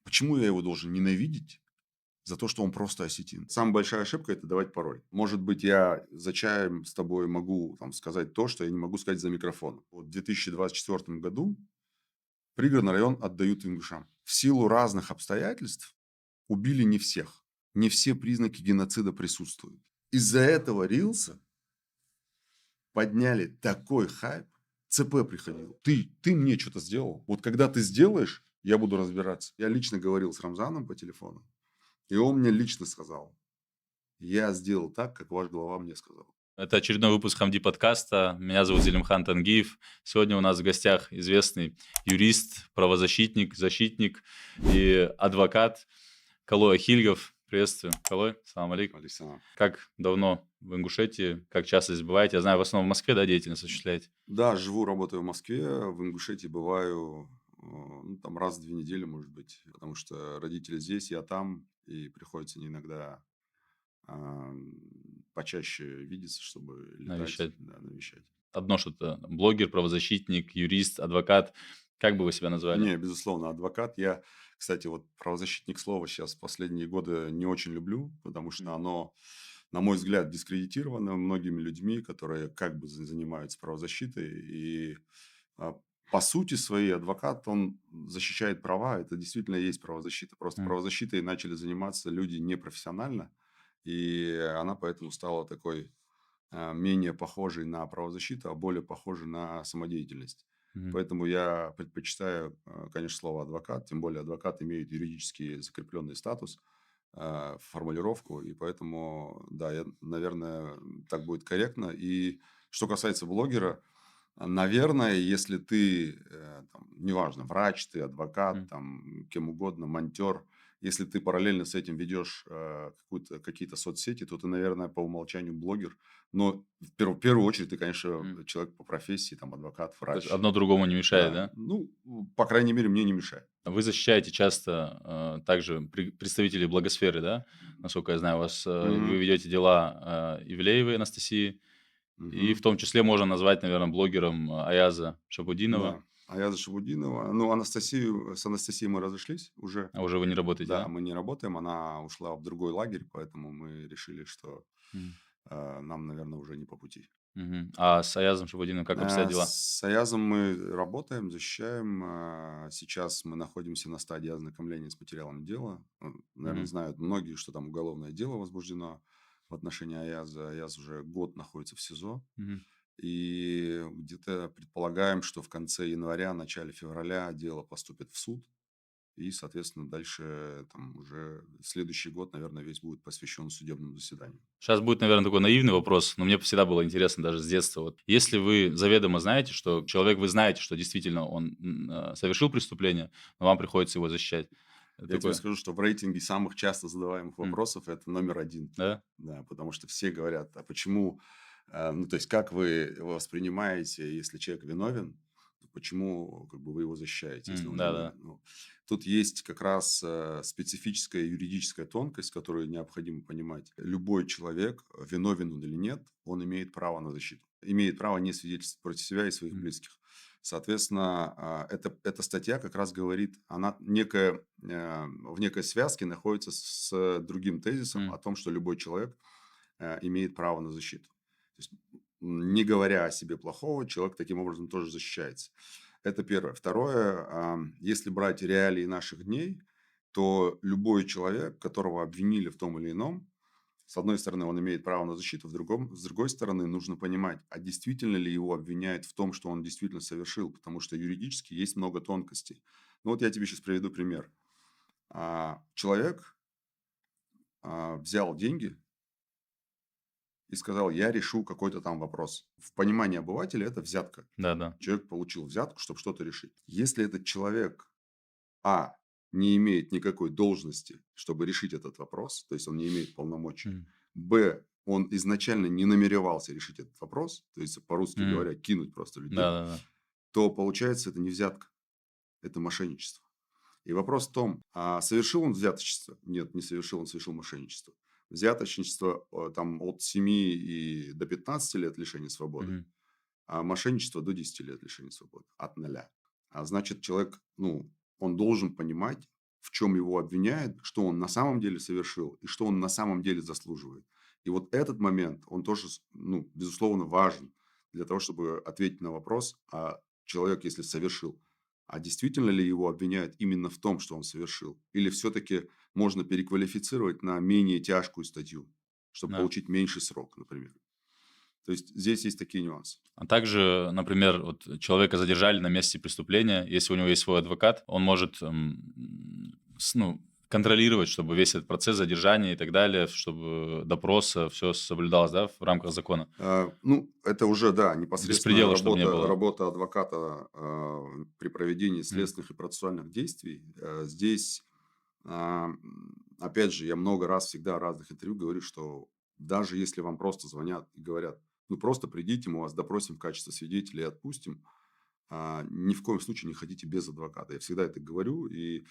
Почему я его должен ненавидеть за то, что он просто осетин? Самая большая ошибка – это давать пароль. Может быть, я за чаем с тобой могу там, сказать то, что я не могу сказать за микрофоном. Вот в 2024 году пригородный район отдают ингушам. В силу разных обстоятельств убили не всех. Не все признаки геноцида присутствуют. Из-за этого рилса подняли такой хайп. ЦП приходил. Ты мне что-то сделал. Вот когда ты сделаешь, я буду разбираться. Я лично говорил с Рамзаном по телефону. И он мне лично сказал. Я сделал так, как ваш глава мне сказал. Это очередной выпуск Хамди подкаста. Меня зовут Зелимхан Тангиев. Сегодня у нас в гостях известный юрист, правозащитник, защитник и адвокат Калой Ахильгов. Приветствую, Калой. Салам алейкум. Александр. Как давно в Ингушетии? Как часто здесь бываете? Я знаю, в основном в Москве, да, деятельность осуществляете? Да, живу, работаю в Москве. В Ингушетии бываю там раз в 2 недели, может быть. Потому что родители здесь, я там. И приходится мне иногда почаще видеться, чтобы летать, Навещать. да, навещать. Одно что-то. Блогер, правозащитник, юрист, адвокат. Как бы вы себя назвали? Не, безусловно, адвокат. Я, кстати, вот правозащитник слова сейчас последние годы не очень люблю, потому что оно, на мой взгляд, дискредитировано многими людьми, которые как бы занимаются правозащитой. И по сути своей адвокат, он защищает права. Это действительно есть правозащита. Просто правозащитой начали заниматься люди непрофессионально. И она поэтому стала такой менее похожей на правозащиту, а более похожей на самодеятельность. Мгм. Поэтому я предпочитаю, конечно, слово адвокат, тем более адвокат имеет юридически закрепленный статус, формулировку, и поэтому, да, я, наверное, так будет корректно. И что касается блогера, наверное, если ты, там, неважно, врач, ты адвокат, Мгм. там, кем угодно, монтер, если ты параллельно с этим ведешь какие-то соцсети, то ты, наверное, по умолчанию блогер. Но в первую очередь ты, конечно, Мгм. человек по профессии, там, адвокат, То есть врач. одно другому не мешает, Да, да? ну, по крайней мере, мне не мешает. Вы защищаете часто также представителей благосферы, да? Насколько я знаю, вы Мгм. ведете дела Ивлеевой Анастасии, и в Мгм. том числе можно назвать, наверное, блогером Аяза Шабудинова. Да. Аяза Шабудинова. Ну, с Анастасией мы разошлись уже. А уже вы не работаете, Да, да? мы не работаем. Она ушла в другой лагерь, поэтому мы решили, что Мгм. нам, наверное, уже не по пути. Мгм. А с Аязом Шабудиновым как обстоят дела? С Аязом мы работаем, защищаем. Сейчас мы находимся на стадии ознакомления с материалом дела. Наверное, Мгм. знают многие, что там уголовное дело возбуждено в отношении Аяза. Аяз уже год находится в СИЗО. Мгм. И где-то предполагаем, что в конце января, начале февраля дело поступит в суд. И, соответственно, дальше там уже следующий год, наверное, весь будет посвящен судебным заседаниям. Сейчас будет, наверное, такой наивный вопрос, но мне всегда было интересно даже с детства. Вот если вы заведомо знаете, что человек, вы знаете, что действительно он совершил преступление, но вам приходится его защищать. Это Я тебе такое. скажу, что в рейтинге самых часто задаваемых М. вопросов это номер один. Да? Да, потому что все говорят, а почему, ну, то есть, как вы воспринимаете, если человек виновен, почему как бы, вы его защищаете, если он Да-да. виновен? Ну, тут есть как раз специфическая юридическая тонкость, которую необходимо понимать. Любой человек, виновен он или нет, он имеет право на защиту. Имеет право не свидетельствовать против себя и своих близких. Соответственно, эта статья как раз говорит, она в некой связке находится с другим тезисом о том, что любой человек имеет право на защиту. То есть, не говоря о себе плохого, человек таким образом тоже защищается. Это первое. Второе, если брать реалии наших дней, то любой человек, которого обвинили в том или ином, с одной стороны, он имеет право на защиту, с другой стороны, нужно понимать, а действительно ли его обвиняют в том, что он действительно совершил, потому что юридически есть много тонкостей. Ну вот я тебе сейчас приведу пример. Человек взял деньги и сказал, я решу какой-то там вопрос. В понимании обывателя это взятка. Да-да. Человек получил взятку, чтобы что-то решить. Если этот человек, не имеет никакой должности, чтобы решить этот вопрос, то есть он не имеет полномочий, М. он изначально не намеревался решить этот вопрос, то есть, по-русски М. говоря, кинуть просто людей, Да-да-да. то получается это не взятка, это мошенничество. И вопрос в том, совершил он взяточество? Нет, не совершил, он совершил мошенничество. Взяточничество там от 7 и до 15 лет лишения свободы, Мгм. а мошенничество до 10 лет лишения свободы. От нуля. А значит, человек, ну, он должен понимать в чем его обвиняют, что он на самом деле совершил и что он на самом деле заслуживает. И вот этот момент, он тоже, ну, безусловно, важен для того, чтобы ответить на вопрос, а человек, если совершил, а действительно ли его обвиняют именно в том, что он совершил? Или все-таки можно переквалифицировать на менее тяжкую статью, чтобы Да. получить меньший срок, например. То есть здесь есть такие нюансы. А также, например, вот человека задержали на месте преступления, если у него есть свой адвокат, он может ну, контролировать, чтобы весь этот процесс задержания и так далее, чтобы допроса, все соблюдалось, да, в рамках закона. Ну, это уже, да, непосредственно Беспредела, чтобы не было. работа адвоката при проведении М, следственных и процессуальных действий. Здесь, опять же, я много раз, всегда в разных интервью говорю, что даже если вам просто звонят и говорят, ну, просто придите, мы вас допросим в качестве свидетеля и отпустим, ни в коем случае не ходите без адвоката. Я всегда это говорю, и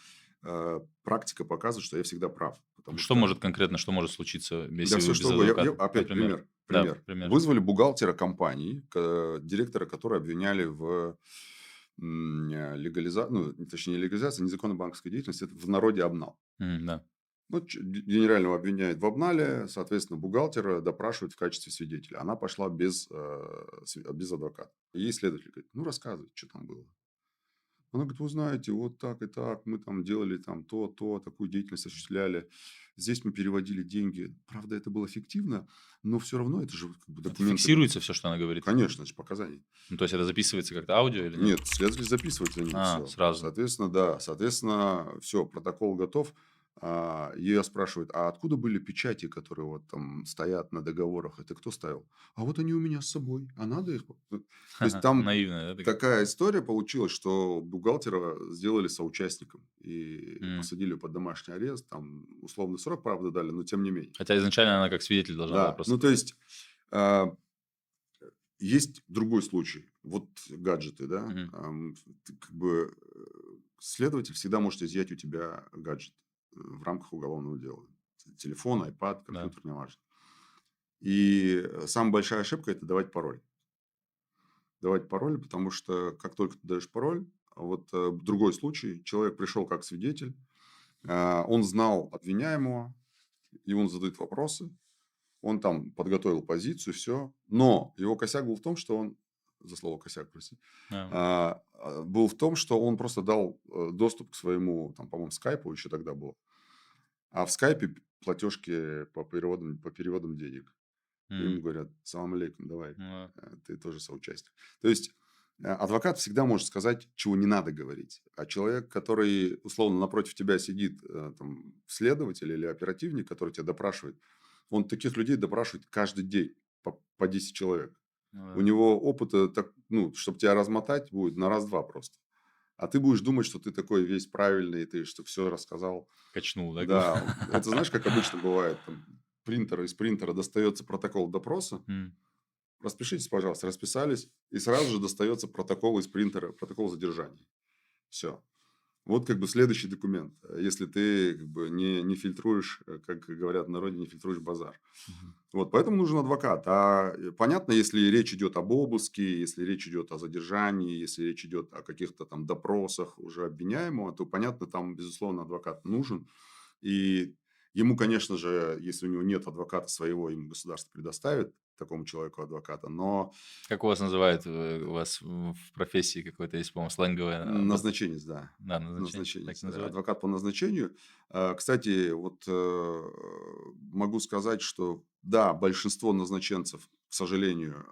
практика показывает, что я всегда прав. Потому Что что может конкретно, что может случиться, да если все вы без что угодно. адвоката? Опять Например. пример. Да, Пример. пример. Вызвали бухгалтера компании, директора, которого обвиняли в легализации, ну, точнее, не легализации, незаконной банковской деятельности, это в народе обнал. Да. Ну, генерального обвиняют в обнале, соответственно, бухгалтера допрашивают в качестве свидетеля. Она пошла без адвоката. Ей следователь говорит, ну, рассказывай, что там было. Она говорит, вы знаете, вот так и так, мы там делали там то, такую деятельность осуществляли. Здесь мы переводили деньги. Правда, это было фиктивно, но все равно это же как бы Это документы. фиксируется все, что она говорит? Конечно, это же показания. Ну, то есть это записывается как-то аудио или нет? Нет, следователь записывает за ней все. Сразу. Соответственно, да, соответственно, все, протокол готов. Ее спрашивают, а откуда были печати, которые вот там стоят на договорах? Это кто ставил? А вот они у меня с собой. А надо их... То есть там Наивная, да? такая история получилась, что бухгалтера сделали соучастником и М. посадили под домашний арест. Там условный срок, правда, дали, но тем не менее. Хотя изначально она как свидетель должна была Да, просто... ну то есть есть другой случай. Вот гаджеты, да. Мгм. Ты как бы следователь всегда может изъять у тебя гаджет в рамках уголовного дела. Телефон, iPad, Да. компьютер, неважно. И самая большая ошибка – это давать пароль. Давать пароль, потому что как только ты даешь пароль, вот другой случай, человек пришел как свидетель, он знал обвиняемого, и он задает вопросы, он там подготовил позицию, все. Но его косяк был в том, что он, за слово косяк, прости, А, был в том, что он просто дал доступ к своему, там, по-моему, скайпу еще тогда был. А в скайпе платежки по переводам денег. И ему м, говорят, салам алейкум, давай, ну, ты тоже соучастник. То есть адвокат всегда может сказать, чего не надо говорить. А человек, который условно напротив тебя сидит, там, следователь или оперативник, который тебя допрашивает, он таких людей допрашивает каждый день по 10 человек. ну У да. него опыта, так, ну, чтобы тебя размотать, будет на раз-два просто. А ты будешь думать, что ты такой весь правильный, ты что все рассказал. Качнул, да, грубо? Да, это знаешь, как обычно бывает, там, из принтера достается протокол допроса, М, распишитесь, пожалуйста, расписались, и сразу же достается протокол из принтера, протокол задержания. Все. Вот как бы следующий документ, если ты как бы не фильтруешь, как говорят в народе, не фильтруешь базар. мгм. Вот, поэтому нужен адвокат. Понятно, если речь идет об обыске, если речь идет о задержании, если речь идет о каких-то там допросах уже обвиняемого, то, понятно, там, безусловно, адвокат нужен. И ему, конечно же, если у него нет адвоката своего, ему государство предоставит такому человеку адвоката, но Как у вас называют, у вас в профессии какое-то есть, по-моему, сленговое, назначенец, да. да, назначение, так Назначенец, и называют? адвокат по назначению. Кстати, вот могу сказать, что да, большинство назначенцев, к сожалению,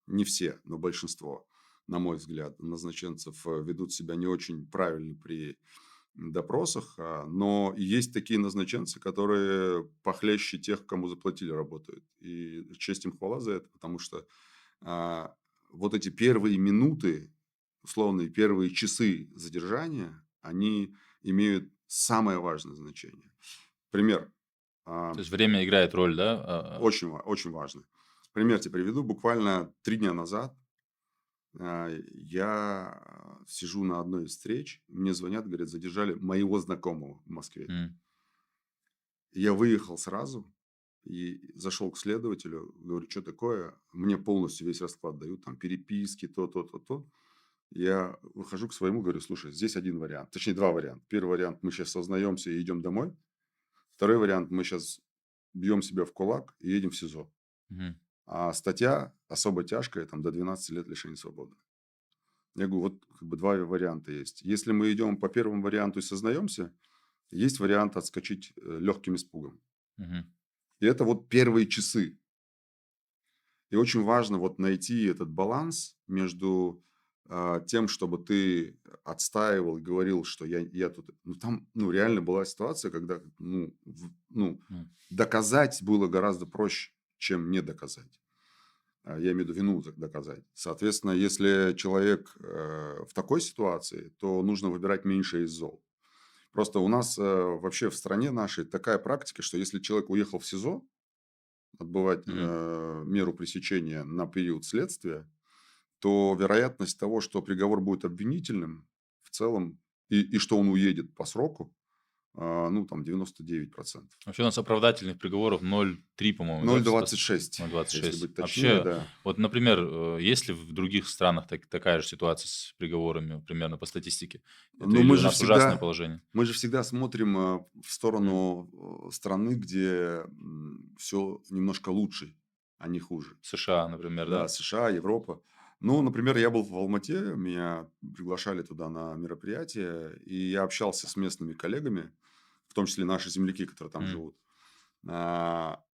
не все, но большинство, на мой взгляд, назначенцев ведут себя не очень правильно при допросах, но есть такие назначенцы, которые похлеще тех, кому заплатили, работают. И честь им хвала за это, потому что а, вот эти первые минуты, условные первые часы задержания, они имеют самое важное значение. Пример. То есть время играет роль, да? Очень важно. Пример тебе приведу. Буквально 3 дня назад я сижу на одной из встреч, мне звонят, говорят, задержали моего знакомого в Москве. М, Я выехал сразу и зашел к следователю, говорю, что такое? Мне полностью весь расклад дают, там переписки, то. я выхожу к своему, говорю, слушай, здесь один вариант, точнее, два варианта. Первый вариант, мы сейчас сознаемся и идем домой. Второй вариант, мы сейчас бьем себя в кулак и едем в СИЗО. Мгм. А статья особо тяжкая, там до 12 лет лишения свободы. Я говорю, вот как бы два варианта есть. Если мы идем по первому варианту и сознаемся, есть вариант отскочить легким испугом. Мгм. И это вот первые часы. И очень важно вот найти этот баланс между тем, чтобы ты отстаивал и говорил, что я тут... Ну, там реально была ситуация, когда М. доказать было гораздо проще, чем не доказать. Я имею в виду вину доказать. Соответственно, если человек в такой ситуации, то нужно выбирать меньше из зол. Просто у нас вообще в стране нашей такая практика, что если человек уехал в СИЗО отбывать Мгм. меру пресечения на период следствия, то вероятность того, что приговор будет обвинительным в целом, и что он уедет по сроку, там 99%. Вообще у нас оправдательных приговоров 0,3, по-моему, да, в Стас? 0,26, если 0,26. быть точнее, Вообще, да. вот, например, есть ли в других странах такая же ситуация с приговорами, примерно по статистике? Это Но или у нас ужасное положение? мы же всегда смотрим в М. сторону страны, где все немножко лучше, а не хуже. США, например, Да, да? США, Европа. Ну, например, я был в Алмате, меня приглашали туда на мероприятие, и я общался с местными коллегами, в том числе наши земляки, которые там М. живут.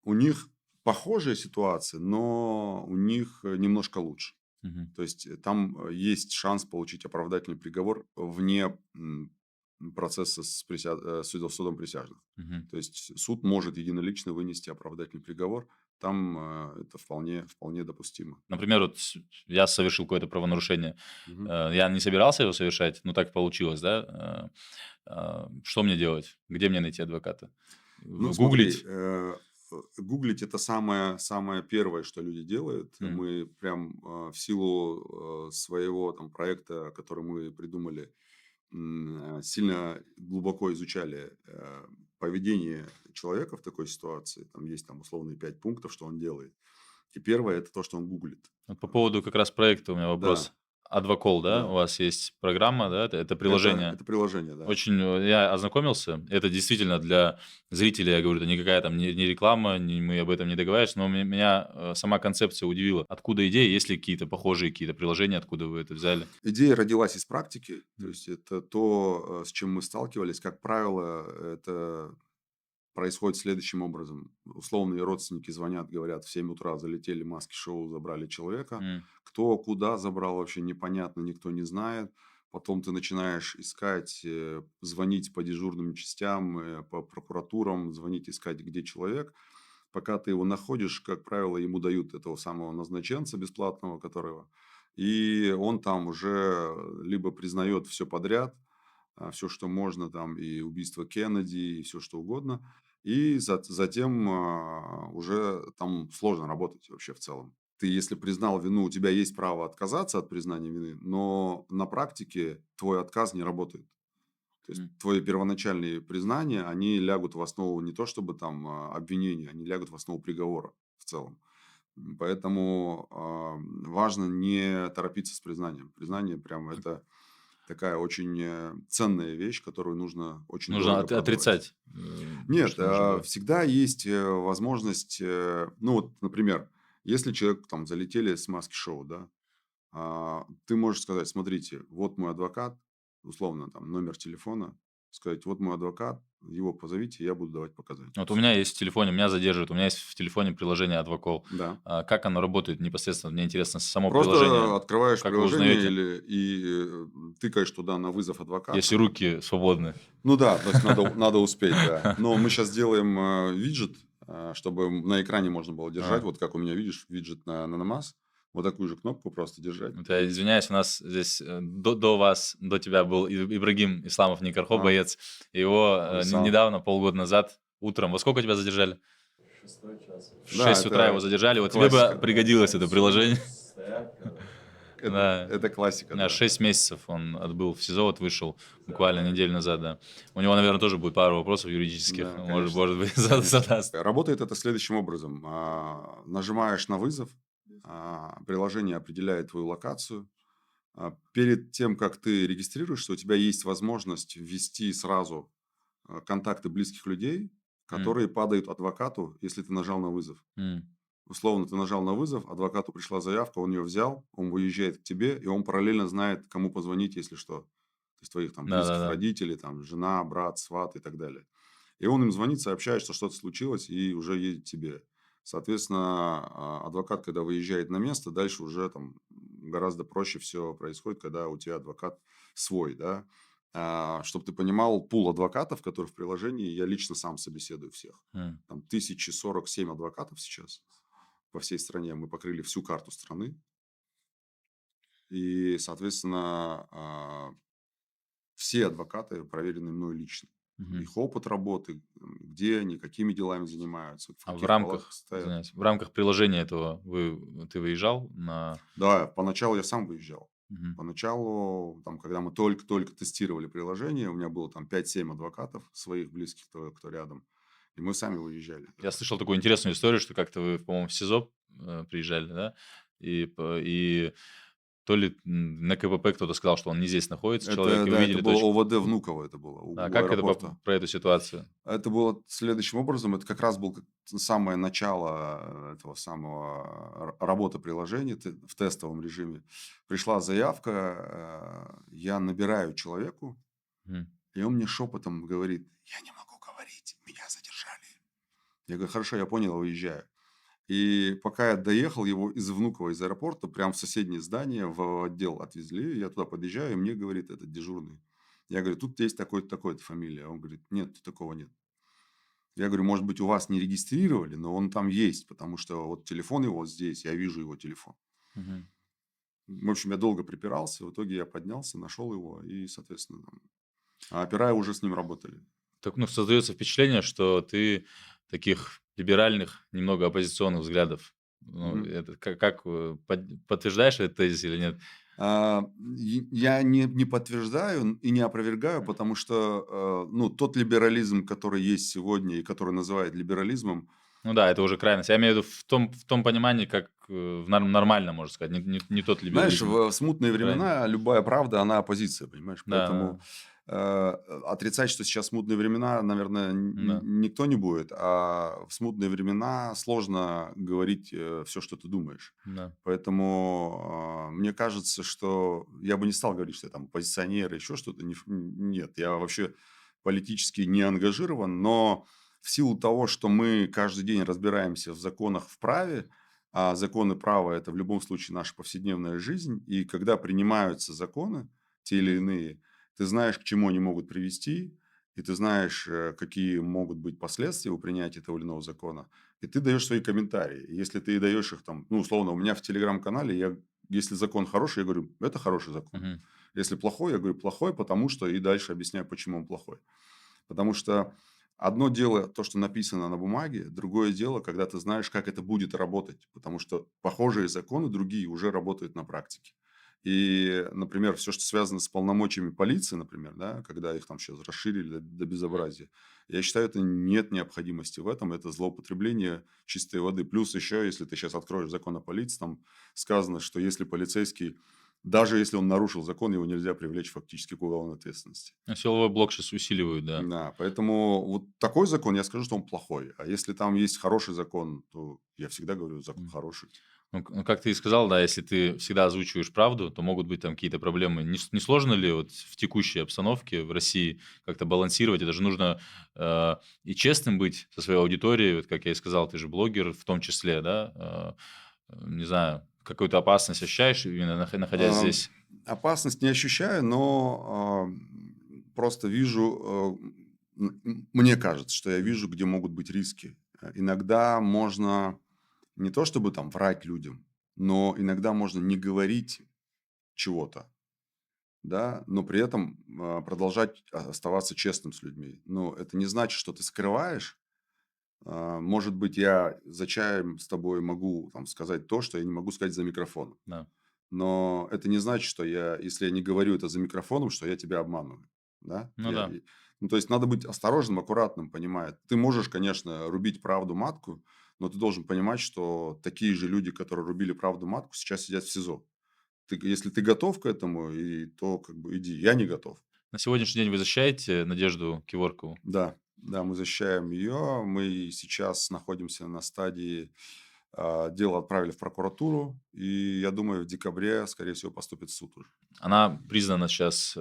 У них похожая ситуация, но у них немножко лучше. Мгм. То есть там есть шанс получить оправдательный приговор вне процесса с судом присяжных. Мгм. То есть суд может единолично вынести оправдательный приговор. Там это вполне допустимо. Например, вот я совершил какое-то правонарушение. Мгм. Я не собирался его совершать, но так получилось, да? Что мне делать? Где мне найти адвоката? Ну, смотри, Гуглить? гуглить это самое первое, что люди делают. М. Мы прям в силу своего там проекта, который мы придумали, сильно глубоко изучали поведение человека в такой ситуации. Там есть там условные 5 пунктов, что он делает. И первое это то, что он гуглит. Вот по поводу как раз проекта у меня Да, вопрос. Advocall, да? У да. вас есть программа, да? Это Это, приложение. это приложение, да. Очень я ознакомился. Это действительно для зрителей, я говорю, это никакая там не реклама, мы об этом не договаривались, но меня сама концепция удивила. Откуда идея? Есть ли какие-то похожие какие-то приложения, откуда вы это взяли? Идея родилась из практики, то М. есть это то, с чем мы сталкивались. Как правило, это происходит следующим образом. Условные родственники звонят, говорят, в 7 утра залетели маски-шоу, забрали человека. М. Кто куда забрал, вообще непонятно, никто не знает. Потом ты начинаешь искать, звонить по дежурным частям, по прокуратурам, звонить, искать, где человек. Пока ты его находишь, как правило, ему дают этого самого назначенца бесплатного, которого. И он там уже либо признает все подряд, все, что можно, там и убийство Кеннеди, и все, что угодно. И затем уже там сложно работать вообще в целом. Ты, если признал вину, у тебя есть право отказаться от признания вины, но на практике твой отказ не работает. То есть М. твои первоначальные признания, они лягут в основу не то чтобы там обвинения, они лягут в основу приговора в целом. Поэтому важно не торопиться с признанием. Признание прям это такая очень ценная вещь, которую нужно очень Нужно дорого продавать. отрицать, Нет, что нужно, да. всегда есть возможность, ну вот, например, если человек там залетели с маски-шоу, да, ты можешь сказать, смотрите, вот мой адвокат, условно там номер телефона, сказать, вот мой адвокат, его позовите, я буду давать показания. Вот у Всё. меня есть в телефоне, меня задерживает, у меня есть в телефоне приложение Advocall. Да. Как оно работает непосредственно? Мне интересно само Просто приложение. открываешь Как вы приложение узнаете, и тыкаешь туда на вызов если адвоката. руки свободны? Ну да, то есть надо успеть, да. Но мы сейчас делаем виджет, чтобы на экране можно было держать. А, Вот как у меня, видишь, виджет на намаз. Вот такую же кнопку просто держать. вот я извиняюсь, у нас здесь до вас, до тебя был Ибрагим Исламов Никархо, А, боец. Его Висал. недавно, полгода назад, утром, во сколько тебя задержали? В Да, 6 утра его это задержали. Вот тебе бы классика. пригодилось это приложение. Это, Да. это классика, да. 6 месяцев он отбыл в СИЗО, вот вышел буквально неделю назад, да. У него, наверное, тоже будет пару вопросов юридических, Да, может быть, конечно. задаст. Работает это следующим образом. Нажимаешь на вызов, приложение определяет твою локацию, Перед тем, как ты регистрируешься, у тебя есть возможность ввести сразу контакты близких людей, М, которые падают адвокату, если ты нажал на вызов. м. Условно, ты нажал на вызов, адвокату пришла заявка, он ее взял, он выезжает к тебе, и он параллельно знает, кому позвонить, если что. То есть твоих там близких Да-да-да. родителей, там жена, брат, сват и так далее. И он им звонит, сообщает, что что-то случилось, и уже едет к тебе. Соответственно, адвокат, когда выезжает на место, дальше уже там гораздо проще все происходит, когда у тебя адвокат свой, да. Чтобы ты понимал, пул адвокатов, которые в приложении, я лично сам собеседую всех. М. Там 1047 адвокатов сейчас по всей стране. Мы покрыли всю карту страны. И, соответственно, все адвокаты проверены мной лично. Мгм. Их опыт работы, где они, какими делами занимаются, в А каких палатах стоят. в рамках приложения этого ты выезжал на. Да, поначалу я сам выезжал. Мгм. Поначалу, там, когда мы только-только тестировали приложение, у меня было там 5-7 адвокатов своих близких, кто рядом. И мы сами выезжали. Я слышал такую интересную историю, что как-то вы, по-моему, в СИЗО, приезжали, да? И то ли, на КПП кто-то сказал, что он не здесь находится, человек, Это, и вы да, это видели было точку. ОВД Внуково, это было А у как это аэропорта. про эту ситуацию? Это было следующим образом. Это как раз было самое начало этого самого работы приложения в тестовом режиме. Пришла заявка, я набираю человеку, Мгм. и он мне шепотом говорит: я не могу говорить, меня задержали. Я говорю: хорошо, я понял, уезжаю. И пока я доехал, его из Внуково, из аэропорта, прям в соседнее здание, в отдел отвезли. Я туда подъезжаю, и мне говорит этот дежурный. Я говорю: тут есть такой-то, такой-то фамилия. Он говорит: нет, такого нет. Я говорю: может быть, у вас не регистрировали, но он там есть, потому что вот телефон его вот здесь, я вижу его телефон. Мгм. В общем, я долго припирался, в итоге я поднялся, нашел его и, соответственно, там, опера уже с ним работали. Так, ну, создается впечатление, что ты таких либеральных, немного оппозиционных взглядов. Ну, Мгм. это как, подтверждаешь этот тезис или нет? Я не подтверждаю и не опровергаю, потому что, ну, тот либерализм, который есть сегодня и который называют либерализмом, Ну да, это уже крайность. Я имею в виду в том понимании, как, нормально, можно сказать, не тот знаешь, либерализм в смутные крайний. времена любая правда, она оппозиция, понимаешь? Да-да-да. Поэтому отрицать, что сейчас смутные времена, наверное, Да. никто не будет. А в смутные времена сложно говорить все, что ты думаешь. Да. Поэтому мне кажется, что я бы не стал говорить, что я там позиционер, еще что-то. Нет, я вообще политически не ангажирован, но в силу того, что мы каждый день разбираемся в законах, в праве, а законы права – это в любом случае наша повседневная жизнь. И когда принимаются законы, те или иные, ты знаешь, к чему они могут привести, и ты знаешь, какие могут быть последствия у принятия того или иного закона, и ты даешь свои комментарии. И если ты даешь их там, ну, условно, у меня в телеграм-канале, если закон хороший, я говорю, это хороший закон. Мгм. Если плохой, я говорю, плохой, потому что, и дальше объясняю, почему он плохой. Потому что одно дело то, что написано на бумаге, другое дело, когда ты знаешь, как это будет работать. Потому что похожие законы другие уже работают на практике. И, например, все, что связано с полномочиями полиции, например, да, когда их там сейчас расширили до безобразия, я считаю, это нет необходимости в этом, это злоупотребление чистой воды. Плюс еще, если ты сейчас откроешь закон о полиции, там сказано, что если полицейский, даже если он нарушил закон, его нельзя привлечь фактически к уголовной ответственности. Ну, силовой блок сейчас усиливают, да. Да, поэтому вот такой закон, я скажу, что он плохой. А если там есть хороший закон, то я всегда говорю, закон М. хороший. Ну, как ты и сказал, да, если ты всегда озвучиваешь правду, то могут быть там какие-то проблемы. Не сложно ли вот в текущей обстановке в России как-то балансировать? Это же нужно, и честным быть со своей аудиторией. Вот как я и сказал, ты же блогер в том числе, да. Не знаю, какую-то опасность ощущаешь именно находясь А, здесь? Опасность не ощущаю, но просто вижу, мне кажется, что я М. вижу, где могут быть риски. Иногда можно не то чтобы там врать людям, но иногда можно не говорить чего-то, да, но при этом продолжать оставаться честным с людьми. Но это не значит, что ты скрываешь. Может быть, я за чаем с тобой могу там сказать то, что я не могу сказать за микрофоном. Да. Но это не значит, что если я не говорю это за микрофоном, что я тебя обманываю. Да? Ну да. Ну, то есть надо быть осторожным, аккуратным, понимая. Ты можешь, конечно, рубить правду матку, но ты должен понимать, что такие же люди, которые рубили правду матку, сейчас сидят в СИЗО. если ты готов к этому, то как бы иди. Я не готов. На сегодняшний день вы защищаете Надежду Киворкову? Да, да, мы защищаем ее. Мы сейчас находимся на стадии, дело отправили в прокуратуру, и я думаю, в декабре, скорее всего, поступит в суд уже. Она признана сейчас,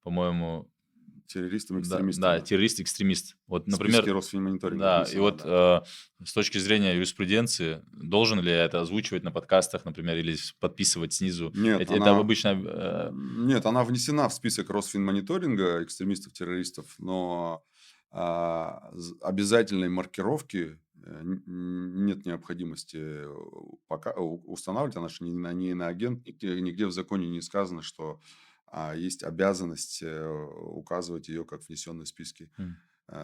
по-моему, Террористам, да, экстремистам, да, да. террорист-экстремист. Вот, В списке например, Росфинмониторинга да, и внесена, вот да. с точки зрения юриспруденции, должен ли я это озвучивать на подкастах, например, или подписывать снизу? Нет, Это она обычно... нет, она внесена в список Росфинмониторинга экстремистов-террористов, но, обязательной маркировки, нет необходимости, пока устанавливать. Она ж не иноагент. Нигде в законе не сказано, что, есть обязанность, указывать ее как внесенной в списки. м,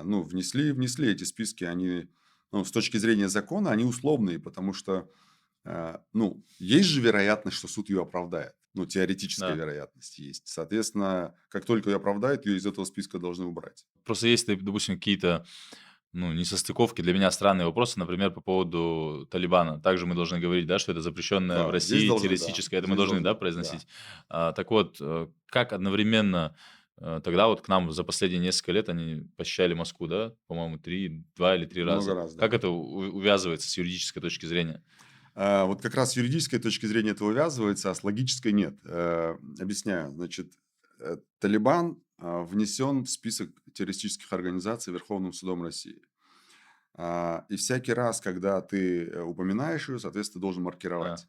Ну, внесли эти списки, они, ну, с точки зрения закона, они условные, потому что, ну, есть же вероятность, что суд ее оправдает. Ну, теоретическая да. вероятность есть. Соответственно, как только ее оправдает, ее из этого списка должны убрать. Просто есть, допустим, какие-то, ну, несостыковки, для меня странные вопросы, например, по поводу Талибана. Также мы должны говорить, да, что это запрещенная в Да, здесь России должны, да, террористическая, это мы здесь должны, да, должны, да. произносить. Так вот, как одновременно тогда вот к нам за последние несколько лет они посещали Москву, да, по-моему, 2 или 3 Много раза. раз, Как да. это увязывается с юридической точки зрения? Вот как раз с юридической точки зрения это увязывается, а с логической нет. Объясняю. Значит, Талибан, внесен в список террористических организаций Верховным судом России. И всякий раз, когда ты, упоминаешь ее, соответственно, ты должен Да. маркировать.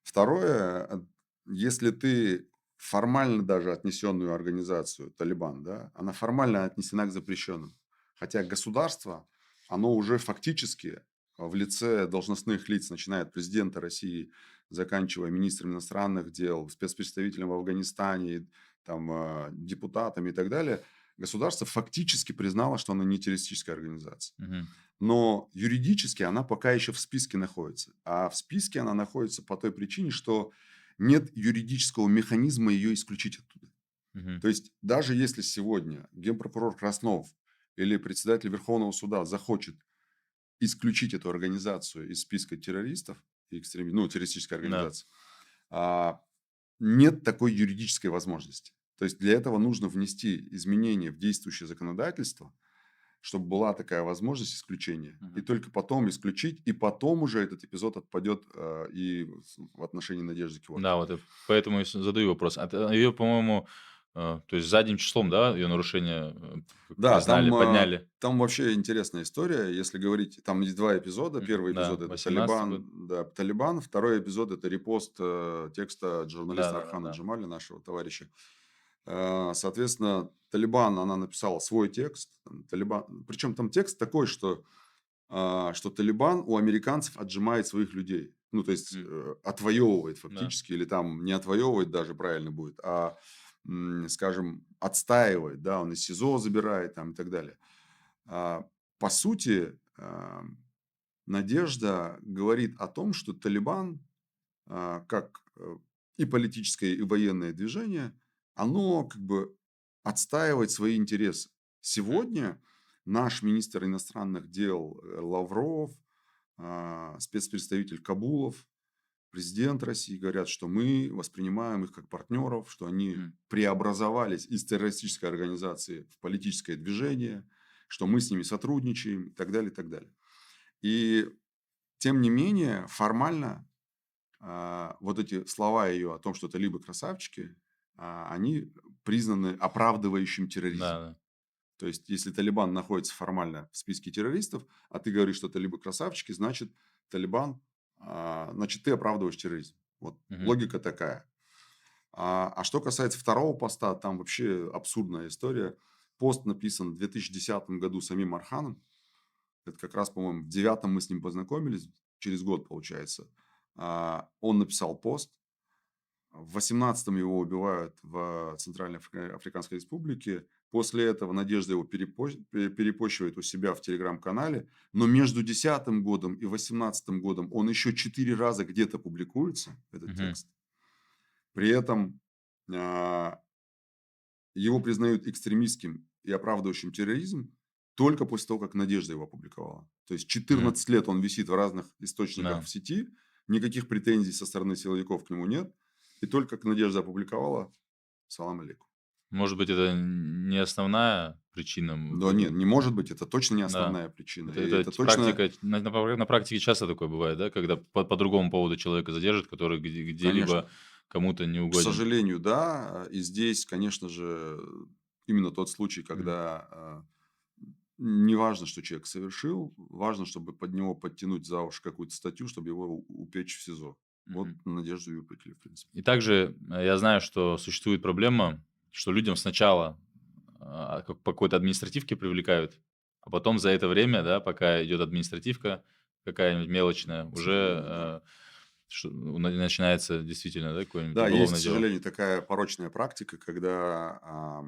Второе, если ты формально даже отнесенную организацию Талибан, да, она формально отнесена к запрещенным. Хотя государство, оно уже фактически, в лице должностных лиц, начиная от президента России, заканчивая министром иностранных дел, спецпредставителем в Афганистане, там, депутатами и так далее, государство фактически признало, что она не террористическая организация. Мгм. Но юридически она пока еще в списке находится. А в списке она находится по той причине, что нет юридического механизма ее исключить оттуда. Мгм. То есть, даже если сегодня генпрокурор Краснов или председатель Верховного суда захочет исключить эту организацию из списка террористов, ну, террористической Да. организации, а, нет такой юридической возможности. То есть, для этого нужно внести изменения в действующее законодательство, чтобы была такая возможность исключения. И Мгм. только потом исключить, и потом уже этот эпизод отпадет, и в отношении Надежды Да, Киворковой. вот поэтому я задаю вопрос. Ее, по-моему, то есть задним числом, да, ее нарушение Да, признали, подняли. там вообще интересная история. Если говорить, там есть два эпизода. Первый Да, эпизод – это 18-й год. Талибан, да, Талибан. Второй эпизод – это репост, текста журналиста Архана Да-да-да-да. Джамаля, нашего товарища. Соответственно, Талибан, она написала свой текст. Талибан, причем там текст такой, что Талибан у американцев отжимает своих людей. Ну, то есть, М, отвоевывает да. фактически, или там не отвоевывает даже правильно будет, скажем, отстаивает, да, он из СИЗО забирает там и так далее. По сути, Надежда говорит о том, что Талибан, как и политическое, и военное движение, оно как бы отстаивает свои интересы. М, Сегодня наш министр иностранных дел Лавров, спецпредставитель Кабулов, президент России говорят, что мы воспринимаем их как партнеров, что они м. преобразовались из террористической организации в политическое движение, что мы с ними сотрудничаем и так далее, и так далее. И тем не менее, формально, вот эти слова ее о том, что это либо красавчики, они признаны оправдывающим терроризм. Да-да. То есть, если Талибан находится формально в списке террористов, а ты говоришь, что это либо красавчики, значит, Талибан, значит, ты оправдываешь терроризм. Вот Мгм. логика такая. Что касается второго поста, там вообще абсурдная история. Пост написан в 2010 году самим Арханом. Это как раз, по-моему, в 2009 мы с ним познакомились, через год, получается. Он написал пост. В 18-м его убивают в Центральной Африканской Республике. После этого Надежда его перепощивает у себя в телеграм-канале. Но между 2010 годом и 2018 годом он еще 4 раза где-то публикуется, этот Мгм. текст. При этом а, его признают экстремистским и оправдывающим терроризм только после того, как Надежда его опубликовала. То есть Мгм. 14 лет он висит в разных источниках Да. в сети, никаких претензий со стороны силовиков к нему нет. И только как Надежда опубликовала, салам алейкум. Может быть, это не основная причина Да нет, была? не может быть, это точно не Да. основная причина. Это И это это т точно, практика, на практике часто такое бывает, да, когда по другому поводу человека задержат, который конечно, где-либо кому-то не к угоден. сожалению, да. И здесь, конечно же, именно тот случай, Мгм. когда не важно, что человек совершил, важно, чтобы под него подтянуть за уши какую-то статью, чтобы его упечь в СИЗО. Вот Мгм. Надежду и упекли, в принципе. И также, я знаю, что существует проблема, что людям сначала, как по какой-то административке привлекают, а потом за это время, да, пока идет административка какая-нибудь мелочная, К уже, сожалению, да. начинается действительно, да, какое-нибудь Да, есть, к уголовное дело. сожалению, такая порочная практика, когда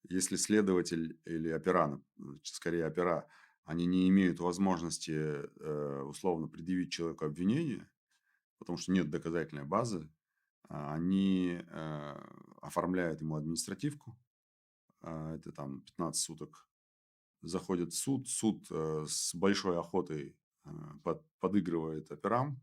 если следователь или опера, скорее опера, они не имеют возможности условно предъявить человеку обвинение, потому что нет доказательной базы, они оформляют ему административку, это там 15 суток, заходит в суд, суд с большой охотой подыгрывает операм,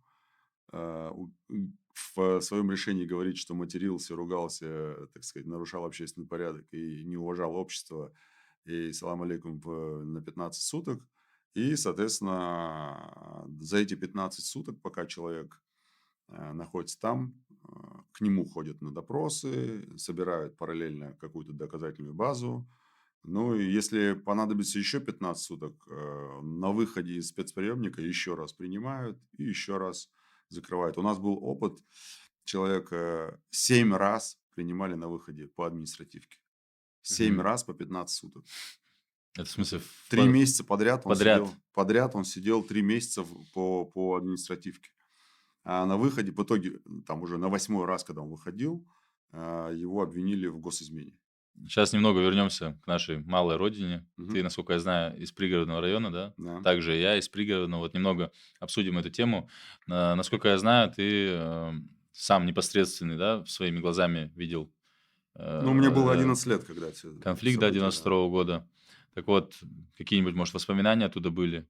в своем решении говорит, что матерился, ругался, так сказать, нарушал общественный порядок и не уважал общество, и салам алейкум на 15 суток. И, соответственно, за эти 15 суток, пока человек находится там, к нему ходят на допросы, собирают параллельно какую-то доказательную базу. Ну, и если понадобится еще 15 суток, на выходе из спецприемника еще раз принимают и еще раз закрывают. У нас был опыт, человека 7 раз принимали на выходе по административке. 7 Мгм. раз по 15 суток. Это в смысле 3 месяца подряд он подряд? сидел, 3 месяца по административке. А на выходе, в итоге, там уже на 8-й раз, когда он выходил, его обвинили в госизмене. Сейчас немного вернемся к нашей малой родине. Мгм. Ты, насколько я знаю, из пригородного района, да? Да. Также и я из пригородного. Вот немного обсудим эту тему. Насколько я знаю, ты сам непосредственный, да, своими глазами видел Ну, мне было э, 11 лет, когда все эти конфликт, да, события, девяносто да. второго года. Так вот, какие-нибудь, может, воспоминания оттуда были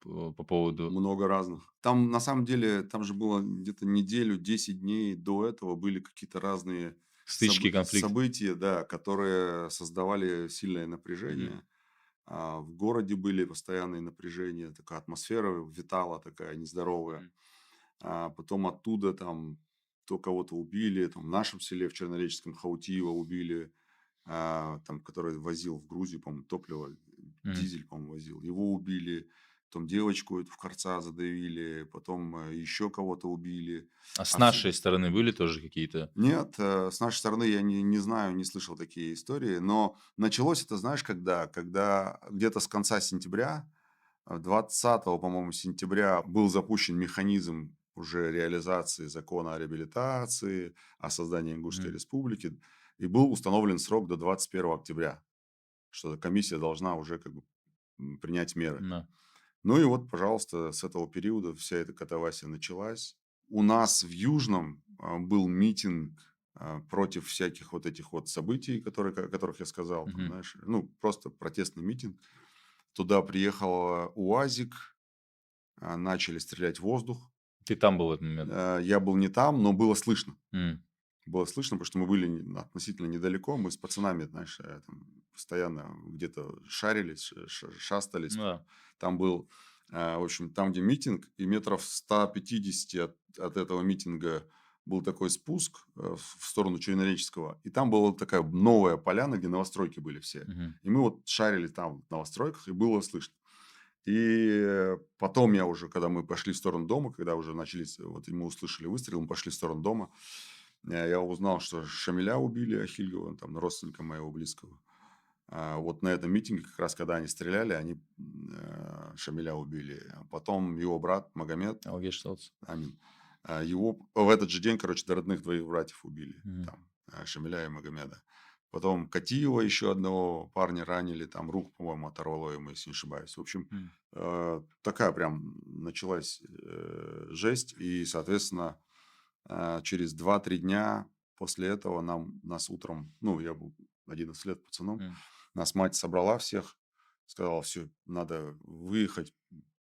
по поводу Много разных. Там, на самом деле, там же было где-то неделю, 10 дней до этого были какие-то разные стычки, конфликт? события, да, которые создавали сильное Мгм. напряжение. В городе были постоянные напряжения, такая атмосфера витала такая нездоровая. Мгм. Потом оттуда там то кого-то убили, там в нашем селе, в Чернореческом, Хаутиева убили, там, который возил в Грузию, по-моему, топливо, Мгм. дизель, по-моему, возил. Его убили, потом девочку эту в Карца задавили, потом еще кого-то убили. А с А все... нашей стороны были тоже какие-то Нет, с нашей стороны я не знаю, не слышал такие истории, но началось это, знаешь, когда? Когда где-то с конца сентября, 20, по-моему, сентября был запущен механизм уже реализации закона о реабилитации, о создании Ингушской Мгм. республики, и был установлен срок до 21 октября, что комиссия должна уже как бы принять меры. Да. Ну и вот, пожалуйста, с этого периода вся эта катавасия началась. У нас в Южном был митинг против всяких вот этих вот событий, о которых я сказал, там, Мгм. знаешь, ну, просто протестный митинг. Туда приехал УАЗик, начали стрелять в воздух. Ты там был в этот момент? Я был не там, но было слышно. М. Было слышно, потому что мы были относительно недалеко. Мы с пацанами, знаешь, там постоянно где-то шарились, шастались. Ну да. Там был, в общем, там, где митинг, и метров 150 от этого митинга был такой спуск в сторону Чернореческого. И там была такая новая поляна, где новостройки были все. Мгм. И мы вот шарили там в новостройках, и было слышно. И потом я уже, когда мы пошли в сторону дома, когда уже начались, вот и мы услышали выстрел, мы пошли в сторону дома, я узнал, что Шамиля убили, Ахильгова, там, родственника моего близкого. Вот на этом митинге, как раз когда они стреляли, они Шамиля убили. А потом его брат Магомед, Алгеш. Амин, его в этот же день, короче, до родных двоих братьев убили. Мгм. Там, Шамиля и Магомеда. Потом Катиева, еще одного парня ранили, там руку, по-моему, оторвало ему, если не ошибаюсь. В общем, М. такая прям началась жесть. И, соответственно, через 2-3 дня после этого нас утром, ну, я был 11 лет пацаном, М. нас мать собрала всех, сказала, все, надо выехать,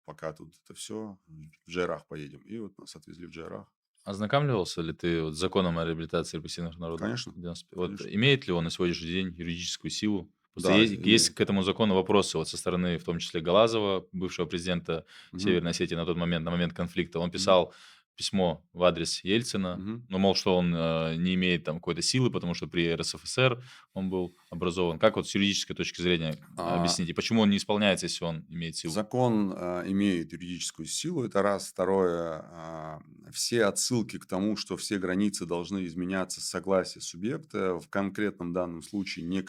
пока тут это все, в Джейрах поедем. И вот нас отвезли в Джейрах. Ознакомливался ли ты вот с законом о реабилитации репрессированных народов? Конечно, Вот конечно. имеет ли он на сегодняшний день юридическую силу? Просто Да, есть имеет. к этому закону вопросы вот со стороны, в том числе Галазова, бывшего президента Мгм, Северной Осетии на тот момент, на момент конфликта. Он мгм, писал письмо в адрес Ельцина, мгм. ну, мол, что он не имеет там какой-то силы, потому что при РСФСР он был образован. Как вот с юридической точки зрения А, объяснить? И почему он не исполняется, если он имеет силу? Закон, имеет юридическую силу, это раз. Второе, все отсылки к тому, что все границы должны изменяться с согласия субъекта, в конкретном данном случае не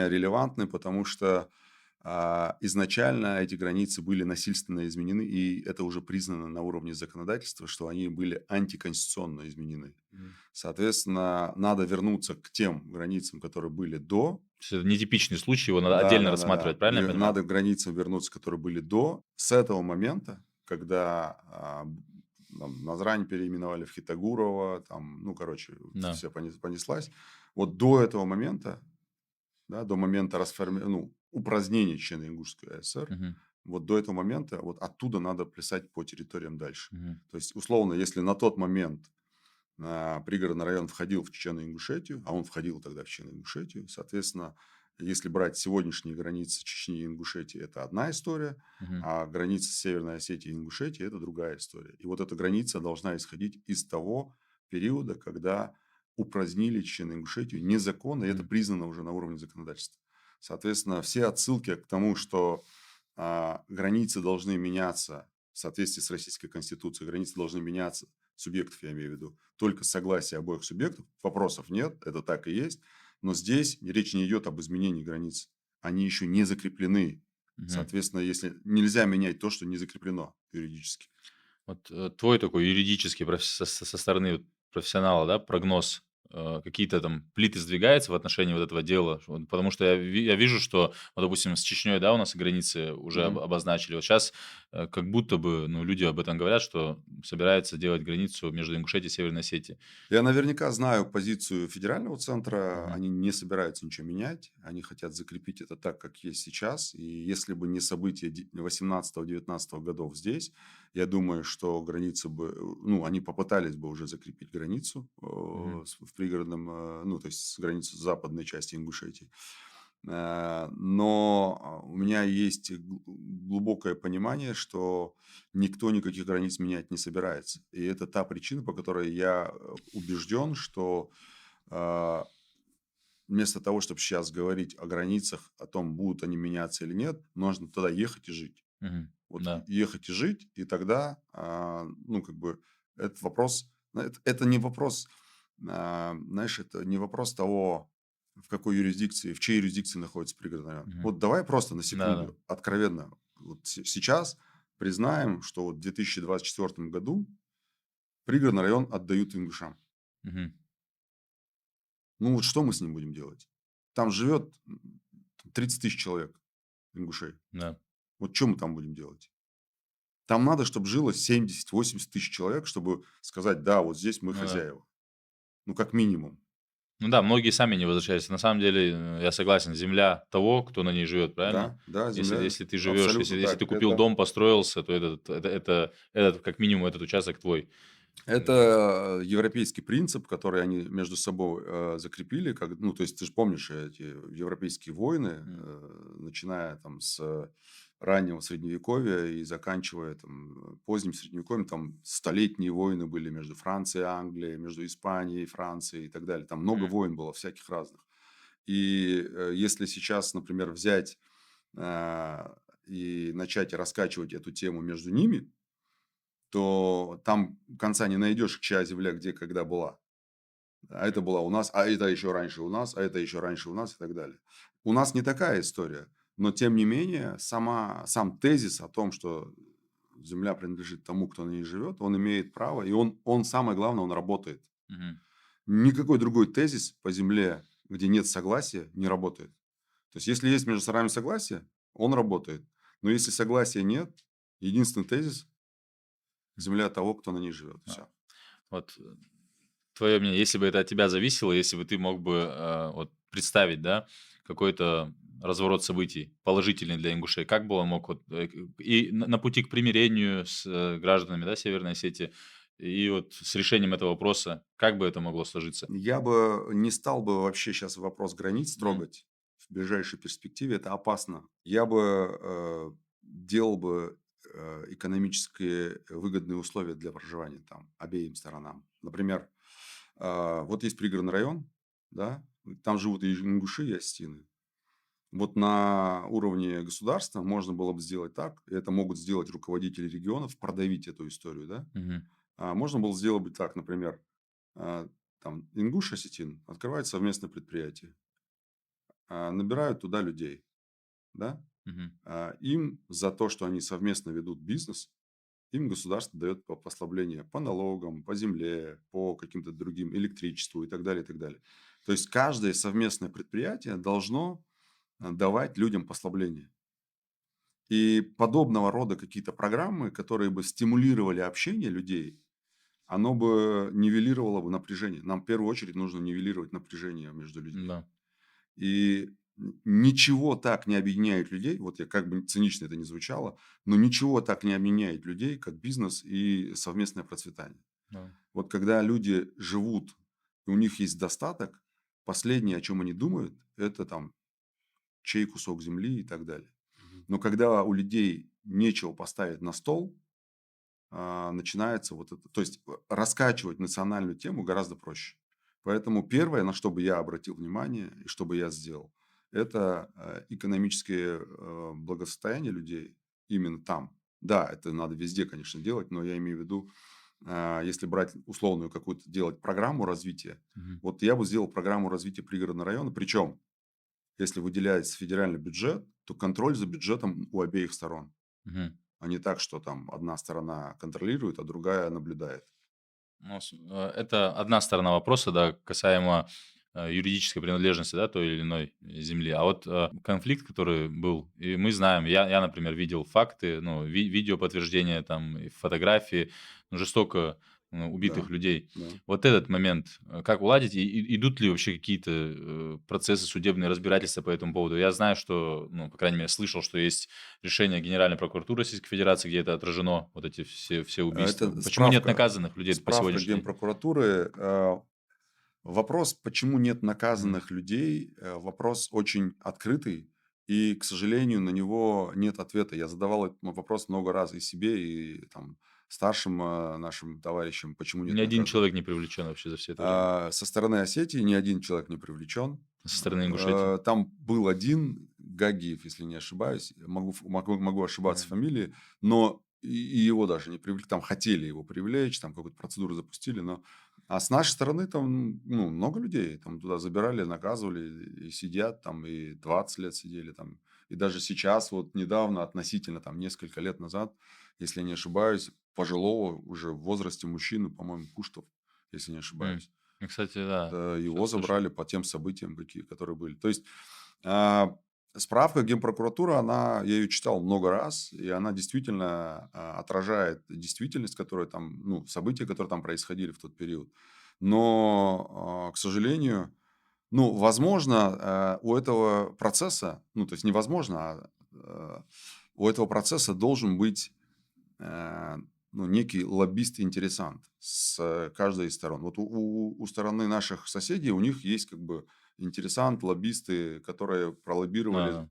релевантны, потому что изначально эти границы были насильственно изменены, и это уже признано на уровне законодательства, что они были антиконституционно изменены. Мгм. Соответственно, надо вернуться к тем границам, которые были до. То есть это нетипичный случай, его надо Да, отдельно да, да, да. рассматривать, правильно я понимаю? Надо к границам вернуться, которые были до. С этого момента, когда там Назрань переименовали в Хитагурова, там, ну, короче, Да. все понеслась. Вот до этого момента, да, до момента упразднения Чечено-Ингушской АСР, Мгм. вот до этого момента, вот оттуда надо плясать по территориям дальше. Мгм. То есть, условно, если на тот момент пригородный район входил в Чечено-Ингушетию, а он входил тогда в Чечено-Ингушетию, соответственно, если брать сегодняшние границы Чечни и Ингушетии, это одна история, Мгм. а границы Северной Осетии и Ингушетии – это другая история. И вот эта граница должна исходить из того периода, когда упразднили Чечено-Ингушетию незаконно, и это Мгм. признано уже на уровне законодательства. Соответственно, все отсылки к тому, что границы должны меняться в соответствии с Российской Конституцией, границы должны меняться, субъектов я имею в виду, только согласие обоих субъектов, вопросов нет, это так и есть, но здесь речь не идет об изменении границ, они еще не закреплены. Мгм. Соответственно, если нельзя менять то, что не закреплено юридически. Вот, твой такой юридический со стороны вот профессионала, да, прогноз, какие-то там плиты сдвигаются в отношении вот этого дела? Вот потому что я вижу, что, вот, допустим, с Чечней, да, у нас границы уже Мгм. обозначили. Вот сейчас как будто бы, ну, люди об этом говорят, что собираются делать границу между Ингушетией и Северной Осетией. Я наверняка знаю позицию федерального центра. Мгм. Они не собираются ничего менять. Они хотят закрепить это так, как есть сейчас. И если бы не события 18-19 годов здесь, я думаю, что границы бы, ну, они попытались бы уже закрепить границу Мгм. в пригородном, ну, то есть с границу западной части Ингушетии. Но у меня есть глубокое понимание, что никто никаких границ менять не собирается. И это та причина, по которой я убежден, что а, вместо того, чтобы сейчас говорить о границах, о том, будут они меняться или нет, нужно туда ехать и жить. Мгм. Вот Да. ехать и жить, и тогда, ну, как бы, этот вопрос, это не вопрос, знаешь, это не вопрос того, в какой юрисдикции, в чьей юрисдикции находится пригородный район. Мгм. Вот давай просто на Да-да. секунду, откровенно, вот сейчас признаем, что вот в 2024 году пригородный район отдают ингушам. Мгм. Ну вот что мы с ним будем делать? Там живет 30 тысяч человек, ингушей. Да. Вот что мы там будем делать? Там надо, чтобы жило 70-80 тысяч человек, чтобы сказать: "Да, вот здесь мы Ну да. хозяева". Ну, как минимум. Ну да, многие сами не возвращаются. На самом деле, я согласен, земля того, кто на ней живет, правильно? Да, да, Если, земля если ты живешь, абсолютно если ты так. купил дом, построился, то этот как минимум, этот участок твой. Это европейский принцип, который они между собой, закрепили. Как, ну, то есть ты же помнишь эти европейские войны, М, начиная там с раннего Средневековья и заканчивая там поздним Средневековьем. Там столетние войны были между Францией и Англией, между Испанией и Францией и так далее. Там много м, войн было всяких разных. И если сейчас, например, взять и начать раскачивать эту тему между ними, то там конца не найдешь, чья земля где когда была. А это была у нас, а это еще раньше у нас, а это еще раньше у нас и так далее. У нас не такая история. Но, тем не менее, сам тезис о том, что земля принадлежит тому, кто на ней живет, он имеет право, и он самое главное, он работает. мгм. Никакой другой тезис по земле, где нет согласия, не работает. То есть, если есть между сторонами согласие, он работает. Но если согласия нет, единственный тезис – земля того, кто на ней живет. А, Все. Вот твое мнение, если бы это от тебя зависело, если бы ты мог бы вот представить, да, какой-то разворот событий положительный для ингушей, как бы он мог вот, и на пути к примирению с гражданами, да, Северной Осетии, И вот с решением этого вопроса, как бы это могло сложиться? Я бы не стал бы вообще сейчас вопрос границ Мгм. трогать в ближайшей перспективе. Это опасно. Я бы делал бы экономически выгодные условия для проживания там обеим сторонам. Например, вот есть пригородный район, да, там живут и ингуши, и осетины. Вот на уровне государства можно было бы сделать так, и это могут сделать руководители регионов, продавить эту историю, да. Мгм. Можно было сделать бы так, например, а, там ингуш, осетин открывают совместное предприятие, набирают туда людей, да. Мгм. Им за то, что они совместно ведут бизнес, им государство дает послабление по налогам, по земле, по каким-то другим, электричеству и так далее, и так далее. То есть каждое совместное предприятие должно давать людям послабление. И подобного рода какие-то программы, которые бы стимулировали общение людей, оно бы нивелировало бы напряжение. Нам в первую очередь нужно нивелировать напряжение между людьми. Да. И ничего так не объединяет людей, вот я как бы цинично это ни звучало, но ничего так не объединяет людей, как бизнес и совместное процветание. Да. Вот когда люди живут, и у них есть достаток, последнее, о чем они думают, это там чей кусок земли и так далее. Но когда у людей нечего поставить на стол, начинается вот это. То есть раскачивать национальную тему гораздо проще. Поэтому первое, на что бы я обратил внимание и что бы я сделал, это экономическое благосостояние людей именно там. Да, это надо везде, конечно, делать, но я имею в виду, если брать условную какую-то делать программу развития, Мгм. вот я бы сделал программу развития пригородного района, причем, если выделяется федеральный бюджет, то контроль за бюджетом у обеих сторон. Мгм. А не так, что там одна сторона контролирует, а другая наблюдает. Ну, это одна сторона вопроса, да, касаемо юридической принадлежности, да, той или иной земли. А вот конфликт, который был, и мы знаем, я, например, видел факты, ну, видео подтверждения, там, и фотографии, ну, жестоко Да, убитых людей. да. Вот этот момент, как уладить, и идут ли вообще какие-то процессы, судебные разбирательства по этому поводу? Я знаю, что, ну, по крайней мере, слышал, что есть решение Генеральной прокуратуры Российской Федерации, где это отражено, вот эти все убийства. Это Почему нет справка, наказанных людей по справка сегодняшний день? Генпрокуратуры. Вопрос, почему нет Мгм. наказанных людей, вопрос очень открытый, и, к сожалению, на него нет ответа. Я задавал этот вопрос много раз и себе, и там, старшим нашим товарищам, почему Ни нет один наказанных. человек не привлечен вообще за все это время. Со стороны Осетии ни один человек не привлечен. Со стороны Ингушетии. Там был один Гагиев, если не ошибаюсь. Могу ошибаться в Мгм. фамилии, но и его даже не привлекли. Там хотели его привлечь, там какую-то процедуру запустили. Но. А с нашей стороны там ну, много людей. Там туда забирали, наказывали и сидят там, и 20 лет сидели там. И даже сейчас, вот недавно, относительно там несколько лет назад, если не ошибаюсь, пожилого уже в возрасте мужчины, по-моему, Куштов, если не М. ошибаюсь. Ну, кстати, да, Его слышал. забрали по тем событиям, которые были. То есть а, справка Генпрокуратуры, я ее читал много раз, и она действительно отражает действительность, которая там, ну, события, которые там происходили в тот период. Но, к сожалению, ну, возможно, у этого процесса, ну, то есть невозможно, у этого процесса должен быть э, ну, некий лоббист-интересант с каждой из сторон. Вот у стороны наших соседей, у них есть как бы интересант, лоббисты, которые пролоббировали, Да,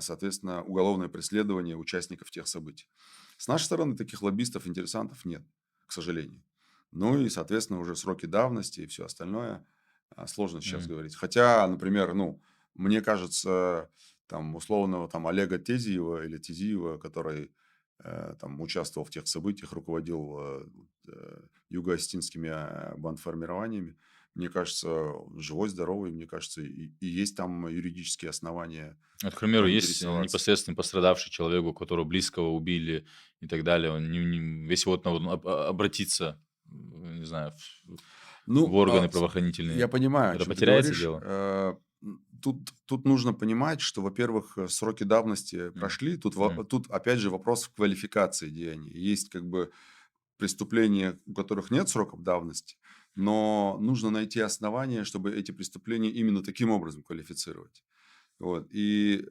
соответственно, уголовное преследование участников тех событий. С нашей стороны таких лоббистов, интересантов нет, к сожалению. Ну и, соответственно, уже сроки давности и все остальное сложно сейчас м. говорить. Хотя, например, ну, мне кажется, там, условного там, Олега Тезиева или Тизиева, который там участвовал в тех событиях, руководил юго-осетинскими бандформированиями. Мне кажется, он живой, здоровый, мне кажется, и есть там юридические основания Вот, к примеру, есть интересоваться. непосредственно пострадавший человек, у которого близкого убили и так далее. Он если вот он обратиться, не знаю, в Ну, органы я правоохранительные, понимаю, о это чем ты потеряется говоришь. дело? Тут нужно понимать, что, во-первых, сроки давности М, прошли. м, Тут, опять же, вопрос в квалификации деяний. Есть как бы преступления, у которых нет сроков давности, но нужно найти основания, чтобы эти преступления именно таким образом квалифицировать. Вот. И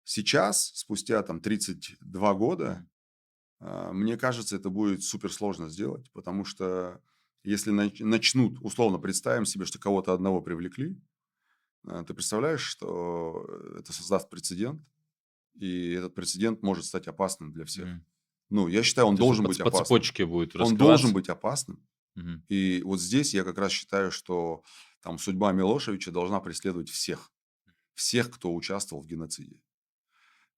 сейчас, спустя там 32 года, м. Мне кажется, это будет суперсложно сделать, потому что если начнут, условно представим себе, что кого-то одного привлекли, ты представляешь, что это создаст прецедент, и этот прецедент может стать опасным для всех. Мгм. Ну, я считаю, он То есть должен быть по опасным. цепочке будет Он должен раскрываться. быть опасным. Мгм. И вот здесь я как раз считаю, что там судьба Милошевича должна преследовать всех. Всех, кто участвовал в геноциде.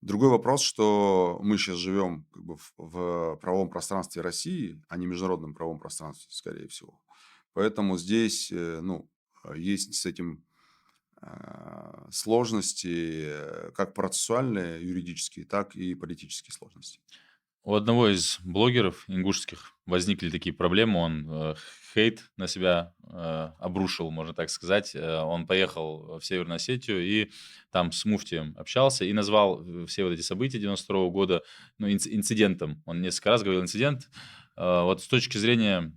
Другой вопрос, что мы сейчас живем как бы в правовом пространстве России, а не международном правовом пространстве, скорее всего. Поэтому здесь, ну, есть с этим сложности, как процессуальные, юридические, так и политические сложности. У одного из блогеров ингушских возникли такие проблемы. Он хейт на себя обрушил, можно так сказать. Он поехал в Северную Осетию и там с муфтием общался и назвал все вот эти события 92 года, ну, инцидентом. Он несколько раз говорил инцидент. Вот с точки зрения,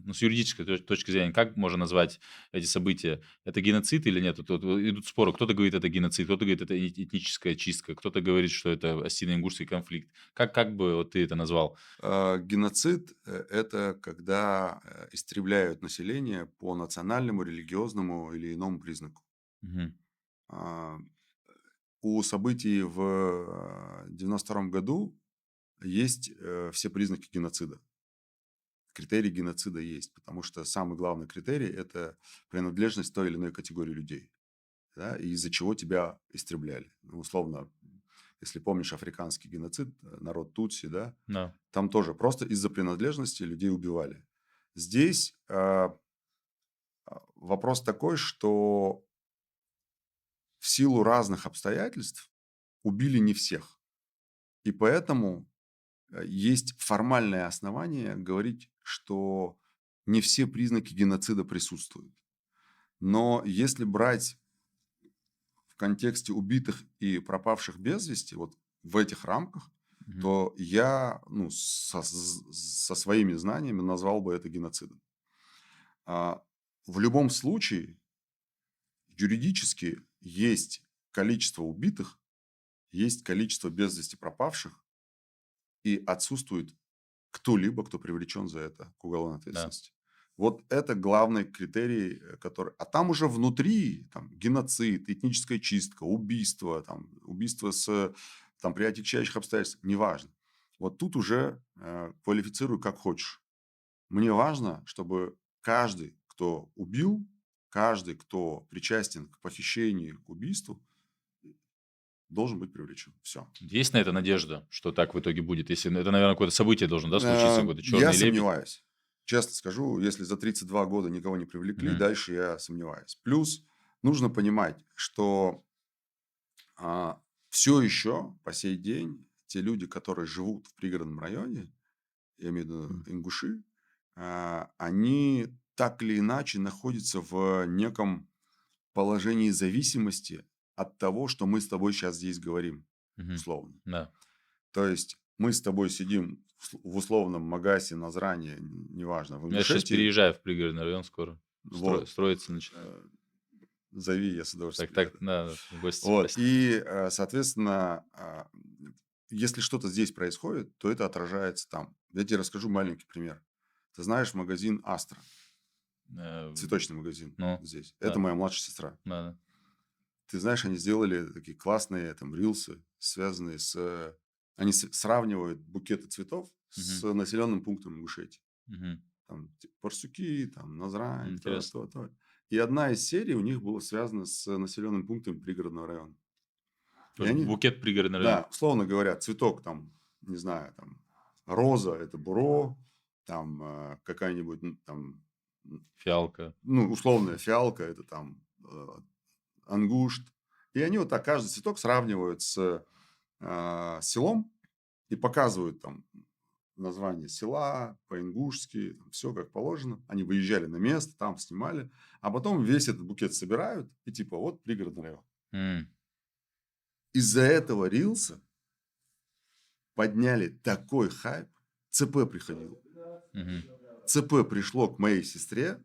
ну, с юридической точки зрения, как можно назвать эти события? Это геноцид или нет? Тут идут споры. Кто-то говорит, это геноцид, кто-то говорит, это этническая чистка, кто-то говорит, что это осетино-ингушский конфликт. Как бы вот ты это назвал? Геноцид – это когда истребляют население по национальному, религиозному или иному признаку. Мгм. А, У событий в 92 году есть все признаки геноцида. Критерий геноцида есть, потому что самый главный критерий – это принадлежность той или иной категории людей, да, и из-за чего тебя истребляли. Ну, условно, если помнишь африканский геноцид, народ Тутси, да, Да. там тоже просто из-за принадлежности людей убивали. Здесь вопрос такой, что в силу разных обстоятельств убили не всех. И поэтому есть формальное основание говорить, что не все признаки геноцида присутствуют. Но если брать в контексте убитых и пропавших без вести, вот в этих рамках, Мгм. то я ну, со своими знаниями назвал бы это геноцидом. А, В любом случае, юридически есть количество убитых, есть количество без вести пропавших, и отсутствует кто-либо, кто привлечен за это к уголовной Да. ответственности. Вот это главный критерий, который... А там уже внутри там, геноцид, этническая чистка, убийство, там, убийство при отягчающих обстоятельствах, неважно. Вот тут уже квалифицируй как хочешь. Мне важно, чтобы каждый, кто убил, каждый, кто причастен к похищению, к убийству, должен быть привлечен. Все. Есть на это надежда, что так в итоге будет? Если это, наверное, какое-то событие должно, да, случиться, какой-то Я черный лебедь. сомневаюсь. Честно скажу, если за 32 года никого не привлекли, Мгм. дальше я сомневаюсь. Плюс нужно понимать, что все еще по сей день те люди, которые живут в пригородном районе, я имею в виду М. ингуши, они так или иначе находятся в неком положении зависимости от того, что мы с тобой сейчас здесь говорим, Мгм. условно. Да. То есть мы с тобой сидим в условном Магасе, Назране, неважно, в Я сейчас Ингушетии. переезжаю в пригородный район скоро. Вот. Строиться начинает. Зови, я с удовольствием Так, приеду. да, в гости. Вот. Прости. И, соответственно, если что-то здесь происходит, то это отражается там. Я тебе расскажу маленький пример. Ты знаешь магазин Астра, Э, цветочный магазин Ну, здесь. Это да, моя младшая сестра. да, да. Ты знаешь, они сделали такие классные там рилсы, связанные с... Они сравнивают букеты цветов с Мгм. населенным пунктом Ингушетии. Мгм. Там Барсуки, там Назрань, то, Интересно. то, то. И одна из серий у них была связана с населенным пунктом пригородного района. И Тоже они, букет пригородный район. да, условно говоря, цветок там, не знаю, там роза – это буро, там какая-нибудь там, Фиалка. ну, условная фиалка – это там ангушт. И они вот так каждый цветок сравнивают с селом и показывают там название села по-ингушски, все как положено. Они выезжали на место, там снимали, а потом весь этот букет собирают и типа вот пригородный район. М. Из-за этого рилса подняли такой хайп. ЦП приходил. Мгм. ЦП пришло к моей сестре,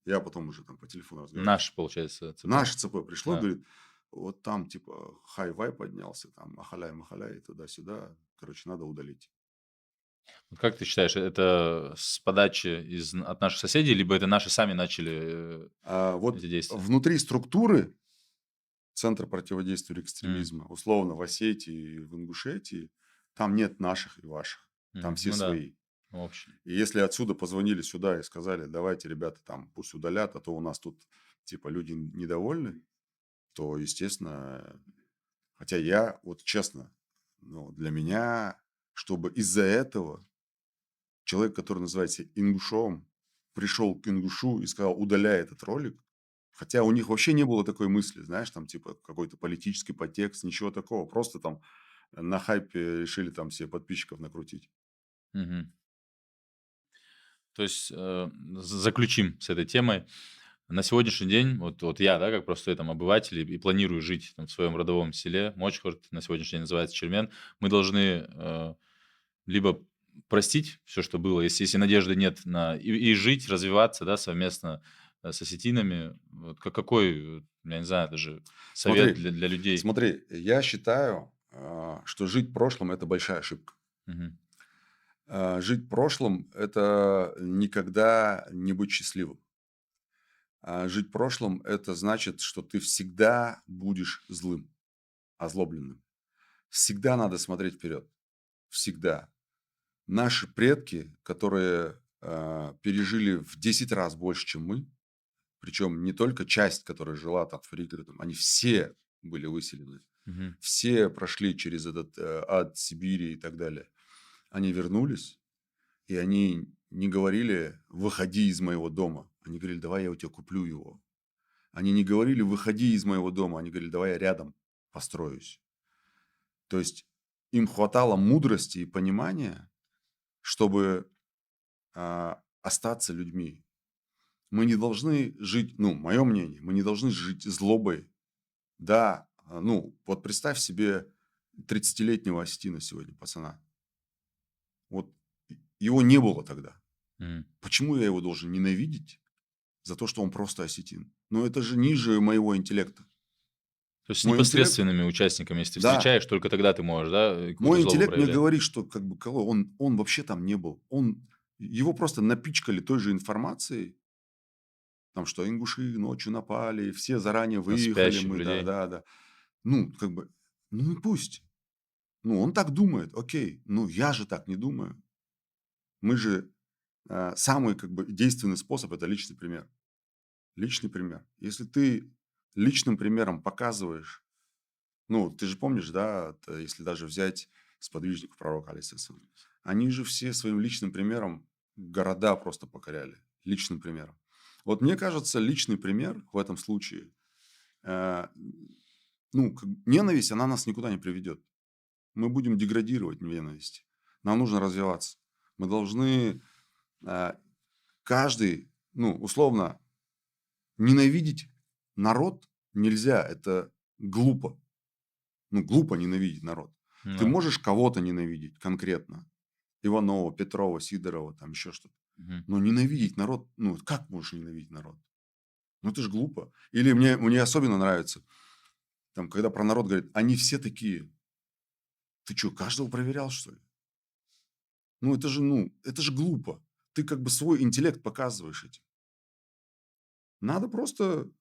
я потом уже там по телефону разговаривал. Наш, получается, ЦП. Наше ЦП пришло, Да. говорит, вот там типа хай-вай поднялся, там ахаляй-махаляй, туда-сюда. Короче, надо удалить. Вот как ты считаешь, это с подачи от наших соседей, либо это наши сами начали Вот эти действия? внутри структуры Центра противодействия М, экстремизма, условно, в Осетии и в Ингушетии, там нет наших и ваших, там все Ну да, свои. общий. И если отсюда позвонили сюда и сказали: давайте, ребята, там пусть удалят, а то у нас тут типа люди недовольны, то, естественно, хотя я, вот честно, ну, для меня, чтобы из-за этого человек, который называет себя ингушом, пришел к ингушу и сказал: удаляй этот ролик, хотя у них вообще не было такой мысли, знаешь, там типа какой-то политический подтекст, ничего такого, просто там на хайпе решили там себе подписчиков накрутить. Мгм. То есть заключим с этой темой. На сегодняшний день, вот я, да, как простой там обыватель и планирую жить там, в своем родовом селе, Мочхорт, на сегодняшний день называется Чермен, мы должны либо простить все, что было, если надежды нет и жить, развиваться, да, совместно с осетинами. Вот какой, я не знаю, даже совет Смотри, для людей? смотри, я считаю, что жить прошлым – это большая ошибка. Мгм. Жить прошлым – это никогда не быть счастливым. Жить прошлым – это значит, что ты всегда будешь злым, озлобленным. Всегда надо смотреть вперед. Всегда. Наши предки, которые пережили в 10 раз больше, чем мы, причем не только часть, которая жила там в пригородном, они все были выселены. Мгм. Все прошли через этот ад Сибири и так далее. Они вернулись, и они не говорили: выходи из моего дома. Они говорили: давай я у тебя куплю его. Они не говорили: выходи из моего дома. Они говорили: давай я рядом построюсь. То есть им хватало мудрости и понимания, чтобы остаться людьми. Мы не должны жить, ну, мое мнение, мы не должны жить злобой. Да, ну, вот представь себе 30-летнего осетина сегодня, пацана. Вот его не было тогда. Мгм. Почему я его должен ненавидеть за то, что он просто осетин? Ну, это же ниже моего интеллекта. То есть с Мой интеллект, непосредственными участниками, если ты да, встречаешь, только тогда ты можешь, да, какую-то мой злобу интеллект мне проявлять. говорит, что как бы кого он вообще там не был. Его просто напичкали той же информацией, там, что ингуши ночью напали, все заранее На выехали, спящих мы, да, людей. да, да. Ну, как бы, ну и пусть. Ну, он так думает, окей. Ну, я же так не думаю. Мы же самый как бы действенный способ – это личный пример. Личный пример. Если ты личным примером показываешь, ну, ты же помнишь, да, если даже взять сподвижников пророка, алейхиссалям, они же все своим личным примером города просто покоряли. Личным примером. Вот мне кажется, личный пример в этом случае, э, ну, ненависть, она нас никуда не приведет. Мы будем деградировать в ненависти. Нам нужно развиваться. Мы должны э, каждый, ну, условно, ненавидеть народ нельзя. Это глупо. Ну, глупо ненавидеть народ. Ты Да. можешь кого-то ненавидеть конкретно. Иванова, Петрова, Сидорова, там еще что-то. Мгм. Но ненавидеть народ, ну, как можешь ненавидеть народ? Ну, это же глупо. Или мне особенно нравится, там, когда про народ говорят, они все такие. Ты что, каждого проверял, что ли? Ну, это же глупо. Ты как бы свой интеллект показываешь этим. Надо просто,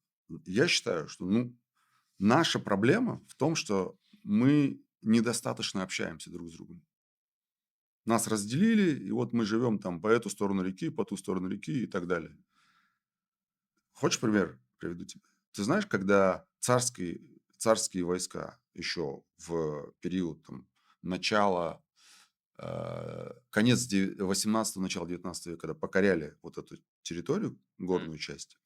я считаю, что, ну, наша проблема в том, что мы недостаточно общаемся друг с другом. Нас разделили, и вот мы живем там по эту сторону реки, по ту сторону реки и так далее. Хочешь пример приведу тебе? Ты знаешь, когда царские войска еще в период там, начала, конец 18-го, начало 19 века, когда покоряли вот эту территорию, М. горную часть,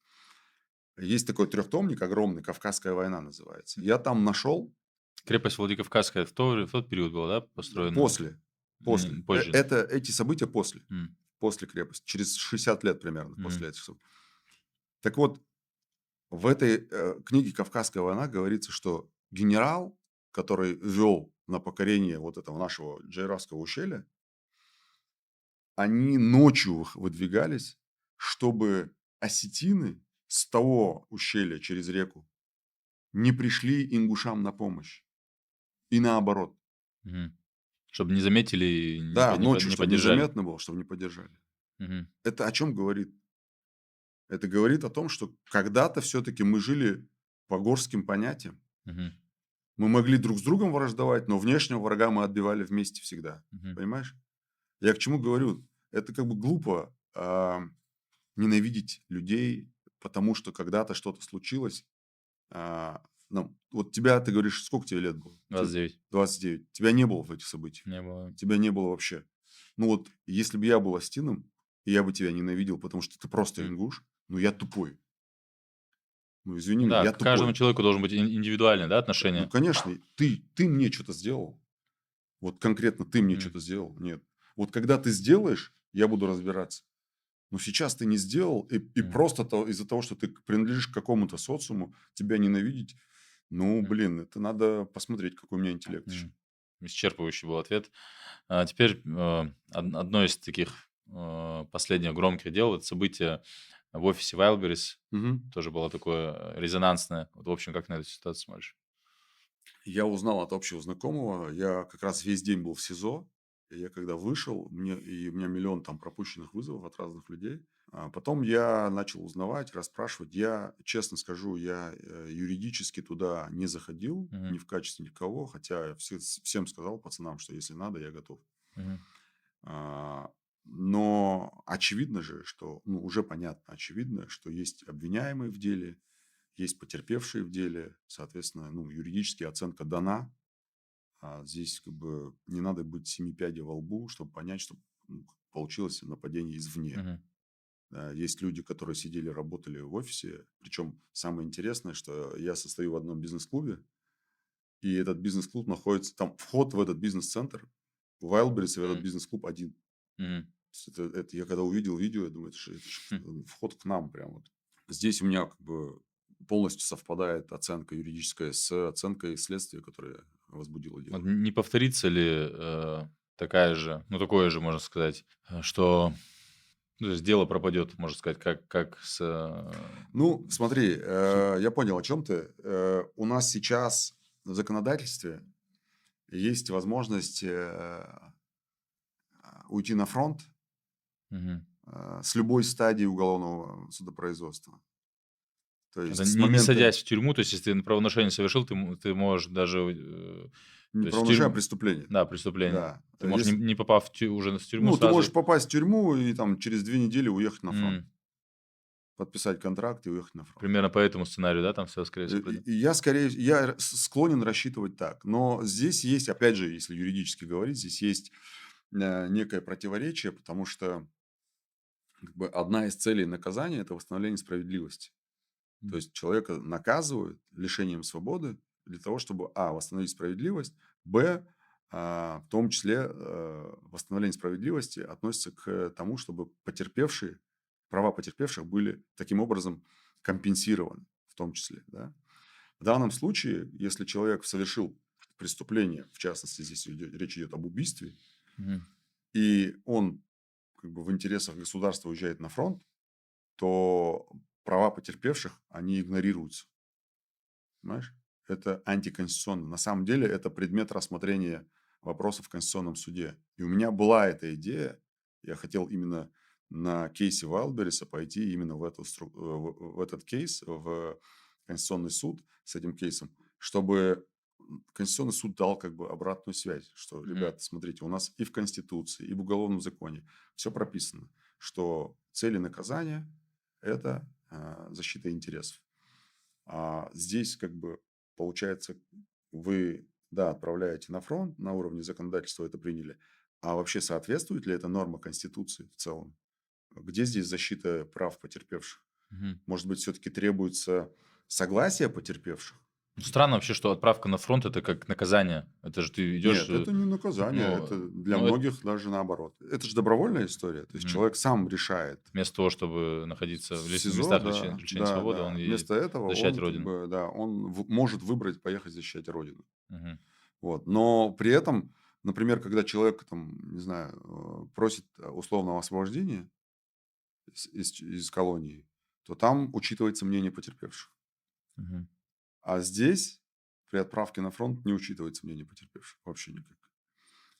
есть такой трехтомник огромный, «Кавказская война» называется. Я там нашел Крепость Владикавказская в тот период была, да, построена? после, после. Позже. Эти события после, М. после крепости, через 60 лет примерно Мгм. после этих событий. Так вот, в этой книге «Кавказская война» говорится, что генерал, который вел на покорение вот этого нашего Джейравского ущелья, они ночью выдвигались, чтобы осетины с того ущелья через реку не пришли ингушам на помощь. И наоборот. Мгм. Чтобы не заметили и Да, ночью, не чтобы поддержали. незаметно было, чтобы не поддержали. Мгм. Это о чем говорит? Это говорит о том, что когда-то все-таки мы жили по горским понятиям. Мгм. Мы могли друг с другом враждовать, но внешнего врага мы отбивали вместе всегда. Мгм. Понимаешь? Я к чему говорю? Это как бы глупо ненавидеть людей, потому что когда-то что-то случилось. Ну, вот тебя, ты говоришь, сколько тебе лет было? 29. 29. Тебя не было в этих событиях. Не было. Тебя не было вообще. Ну вот, если бы я был Астином, и я бы тебя ненавидел, потому что ты просто М. ингуш, ну я тупой. Ну извини Ну меня, да, я к каждому тупой. человеку должен быть индивидуальное, да, Ну, отношение? конечно, ты мне что-то сделал. Вот конкретно ты мне Мгм. что-то сделал. Нет. Вот когда ты сделаешь, я буду разбираться. Но сейчас ты не сделал, и Мгм. просто из-за того, что ты принадлежишь к какому-то социуму, тебя ненавидеть, ну, М. блин, это надо посмотреть, какой у меня интеллект еще. М. Исчерпывающий был ответ. А теперь, одно из таких, последних громких дел — это событие в офисе Wildberries. Мгм. Тоже было такое, резонансное. Вот, в общем, как на эту ситуацию смотришь? Я узнал от общего знакомого, я как раз весь день был в СИЗО, и я когда вышел, у меня миллион там пропущенных вызовов от разных людей. А потом я начал узнавать, расспрашивать. Я, честно скажу, я юридически туда не заходил, Мгм. ни в качестве никого, хотя я всем сказал пацанам, что если надо, я готов. Мгм. А, Но очевидно же, что, ну, уже понятно, очевидно, что есть обвиняемые в деле, есть потерпевшие в деле, соответственно, ну, юридически оценка дана. Здесь как бы не надо быть семи пядей во лбу, чтобы понять, что получилось нападение извне. Мгм. Есть люди, которые сидели, работали в офисе. Причем самое интересное, что я состою в одном бизнес-клубе, и этот бизнес-клуб находится, там вход в этот бизнес-центр, в Wildberries, в этот М. бизнес-клуб один. То Мгм. есть это я когда увидел видео, я думаю, это ж Хм. вход к нам прям вот. Здесь у меня как бы полностью совпадает оценка юридическая с оценкой следствия, которое возбудило Вот дело. не повторится ли, такая же, ну, такое же, можно сказать, что, ну, то есть дело пропадет, можно сказать, как с, Ну, смотри, хи я понял, о чем ты. У нас сейчас в законодательстве есть возможность уйти на фронт Мгм. с любой стадии уголовного судопроизводства. То Это есть с не момента садясь в тюрьму, то есть если ты правонарушение совершил, ты можешь даже, то есть в неправонарушения, а тюрьму, преступления. да, преступление. Да. Ты можешь Если, не попав уже в тюрьму ну, ты можешь сразу. попасть в тюрьму и там через 2 недели уехать на фронт. М. Подписать контракт и уехать на фронт. Примерно по этому сценарию, да, там все скорее всего пройдет? И я скорее, склонен рассчитывать так. Но здесь есть, опять же, если юридически говорить, здесь есть некое противоречие, потому что как бы одна из целей наказания – это восстановление справедливости. То М. есть человека наказывают лишением свободы для того, чтобы, восстановить справедливость, б, в том числе восстановление справедливости относится к тому, чтобы права потерпевших были таким образом компенсированы, в том числе. Да? В данном случае, если человек совершил преступление, в частности, здесь речь идет об убийстве, Мгм. и он как бы в интересах государства уезжает на фронт, то права потерпевших, они игнорируются. Понимаешь? Это антиконституционно. На самом деле это предмет рассмотрения вопроса в Конституционном суде. И у меня была эта идея. Я хотел именно на кейсе Вайлдберриса пойти именно в этот кейс, в Конституционный суд с этим кейсом, чтобы Конституционный суд дал как бы обратную связь, что, Мгм. ребята, смотрите, у нас и в Конституции, и в Уголовном законе все прописано, что цели наказания – это защита интересов. А здесь как бы получается, вы, да, отправляете на фронт, на уровне законодательства это приняли, а вообще соответствует ли это норма Конституции в целом? Где здесь защита прав потерпевших? Мгм. Может быть, все-таки требуется согласие потерпевших? Ну, странно вообще, что отправка на фронт — это как наказание. Это же ты идешь, Нет, это не наказание, это ну, для ну, многих даже наоборот. Это же добровольная история, то есть мгм. человек сам решает. Вместо того, чтобы находиться в В СИЗО, местах да, лишения да, свободы, он да. едет Вместо этого защищать он как родину. бы, да, он может выбрать поехать защищать родину. Мгм. Вот. Но при этом, например, когда человек, там, не знаю, просит условного освобождения из колонии, то там учитывается мнение потерпевших. Мгм. А здесь при отправке на фронт не учитывается мнение потерпевших вообще никак.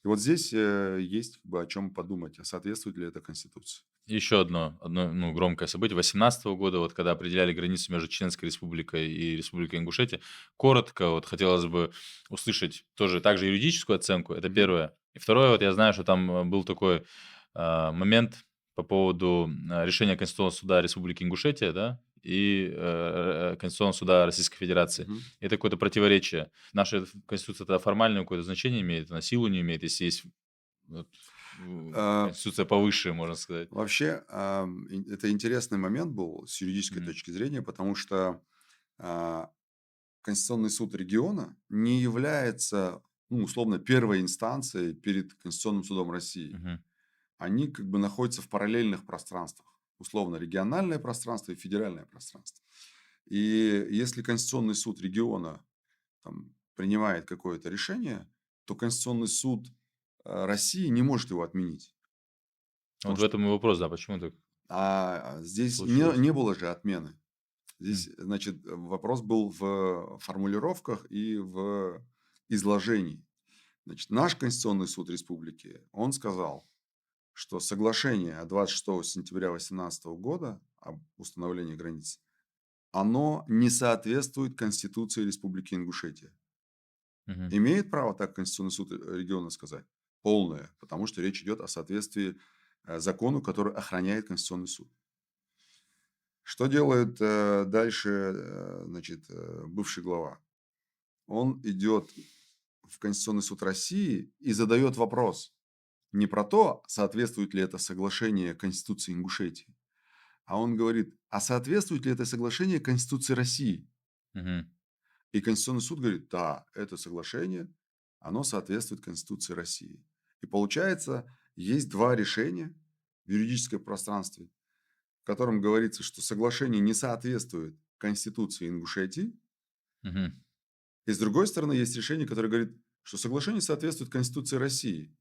И вот здесь есть как бы о чем подумать, а соответствует ли это Конституции. Еще одно ну, громкое событие 18 года, вот когда определяли границу между Чеченской Республикой и Республикой Ингушетия. Коротко, вот хотелось бы услышать тоже также юридическую оценку. Это Мгм. первое. И второе, вот я знаю, что там был такой момент по поводу решения Конституционного суда Республики Ингушетия, да, и Конституционного суда Российской Федерации. Мгм. Это какое-то противоречие. Наша Конституция тогда формальное какое-то значение имеет, она силу не имеет, если есть вот, А, Конституция повыше, можно сказать. Вообще, это интересный момент был с юридической Мгм. точки зрения, потому что а, Конституционный суд региона не является, ну, условно, первой инстанцией перед Конституционным судом России. Мгм. Они как бы находятся в параллельных пространствах. Условно, региональное пространство и федеральное пространство. И если Конституционный суд региона там, принимает какое-то решение, то Конституционный суд России не может его отменить. Вот Потому в что этом и вопрос, да, почему так здесь случилось? не было же отмены. М, Здесь, значит, вопрос был в формулировках и в изложении. Значит, наш Конституционный суд республики, он сказал, что соглашение от 26 сентября 2018 года об установлении границ, оно не соответствует Конституции Республики Ингушетия. мгм. Имеет право так Конституционный суд региона сказать? Полное, потому что речь идет о соответствии закону, который охраняет Конституционный суд. Что делает дальше значит, бывший глава? Он идет в Конституционный суд России и задает вопрос не про то, соответствует ли это соглашение Конституции Ингушетии, а он говорит, а соответствует ли это соглашение Конституции России? Мгм. И Конституционный суд говорит, да, это соглашение, оно соответствует Конституции России. И получается, есть два решения в юридическом пространстве, в котором говорится, что соглашение не соответствует Конституции Ингушетии, Мгм. и с другой стороны есть решение, которое говорит, что соглашение соответствует Конституции России.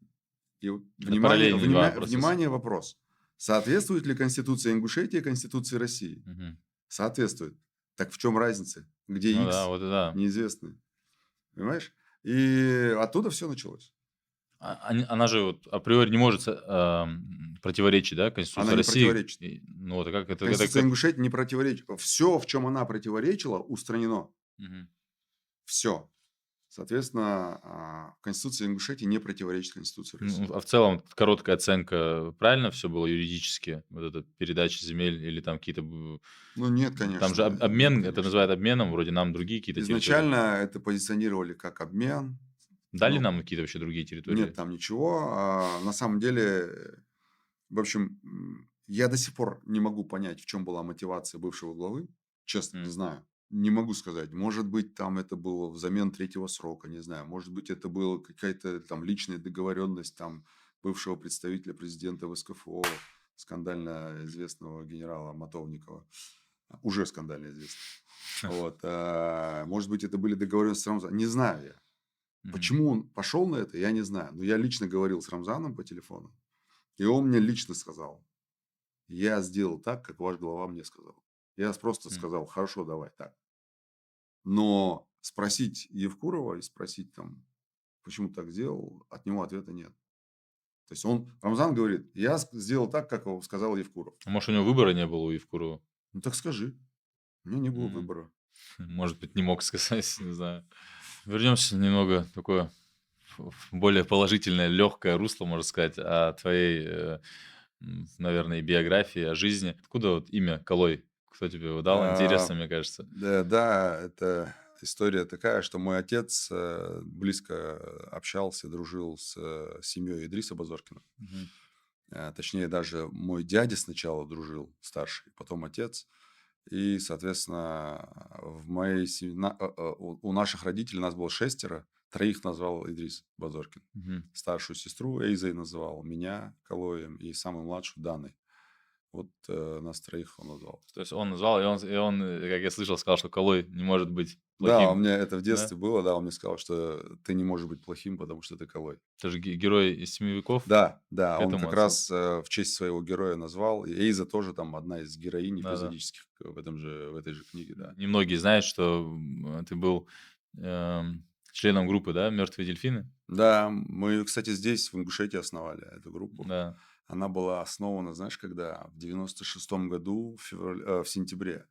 И вот Это внимание, параллельные 2 процесса. внимание, вопрос. Соответствует ли Конституция Ингушетии Конституции России? Мгм. Соответствует. Так в чем разница? Где Ну да, X? вот и да. Неизвестно. Понимаешь? И оттуда все началось. Она же вот априори не может противоречить, да, Она Конституции не России. противоречит. Ну вот, а как это Конституция как Ингушетии не противоречит. Все, в чем она противоречила, устранено. Мгм. Все. Соответственно, Конституция Ингушетии не противоречит Конституции Ну, России. а в целом короткая оценка, правильно все было юридически? Вот эта передача земель или там какие-то Ну, нет, там же конечно. Нет, обмен, это конечно. называют обменом, вроде нам другие какие-то территории. Изначально это позиционировали как обмен. Дали Ну, нам какие-то вообще другие нет территории? там ничего. На самом деле, в общем, я до сих пор не могу понять, в чем была мотивация бывшего главы. Честно, не М, знаю. Не могу сказать. Может быть, там это было взамен третьего срока, не знаю. Может быть, это была какая-то там личная договоренность там бывшего представителя президента ВСКФО, скандально известного генерала Мотовникова. Уже скандально известного. Вот. Может быть, это были договоренности с Рамзаном. Не знаю я. мгм. Почему он пошел на это, я не знаю. Но я лично говорил с Рамзаном по телефону. И он мне лично сказал, я сделал так, как ваш глава мне сказал. Я просто М. сказал, хорошо, давай так. Но спросить Евкурова и спросить там, почему так сделал, от него ответа нет. То есть Рамзан говорит, я сделал так, как сказал Евкуров. А может, у него выбора не было у Евкурова? Ну так скажи, у меня не было М, выбора. Может быть, не мог сказать, не знаю. Вернемся немного такое в более положительное, легкое русло, можно сказать, о твоей, наверное, биографии, о жизни. Откуда вот имя Калой? Кто тебе его дал? А, Интересно, мне кажется. Да, да, это история такая, что мой отец близко общался, дружил с семьей Идриса Базоркина. Мгм. Точнее, даже мой дядя сначала дружил, старший, потом отец. И, соответственно, в моей семье, у наших родителей нас было шестеро, троих назвал Идрис Базоркин. Мгм. Старшую сестру Эйзой называл, меня Калоем и самую младшую Даной. Вот нас троих он назвал. То есть он назвал, и он, как я слышал, сказал, что Калой не может быть Да, у плохим. меня это в Да? детстве было, да, он мне сказал, что ты не можешь быть плохим, потому что ты Калой. Это же герой из «Семи веков». Да, К да, он этому как отсыл. раз в честь своего героя назвал. И Эйза тоже там одна из героинь Да-да. эпизодических в этой же книге, да. Немногие знают, что ты был, эм, членом группы, да, «Мертвые дельфины»? Да, мы, кстати, здесь, в Ингушетии, основали эту группу. Да. Она была основана, знаешь, когда? В 96-м году, в сентябре.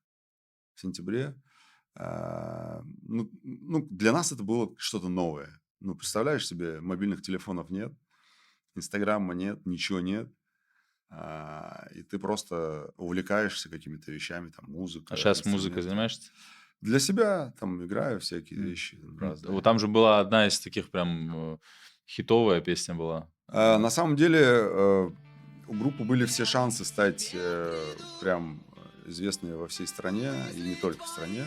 В сентябре. Ну, для нас это было что-то новое. Ну, представляешь себе, мобильных телефонов нет, Инстаграма нет, ничего нет. И ты просто увлекаешься какими-то вещами, там, А музыка, сейчас музыкой инструменты. занимаешься? Для себя там играю всякие М. вещи Вот разные. там же была одна из таких прям хитовая песня была. На самом деле у группы были все шансы стать прям известной во всей стране и не только в стране.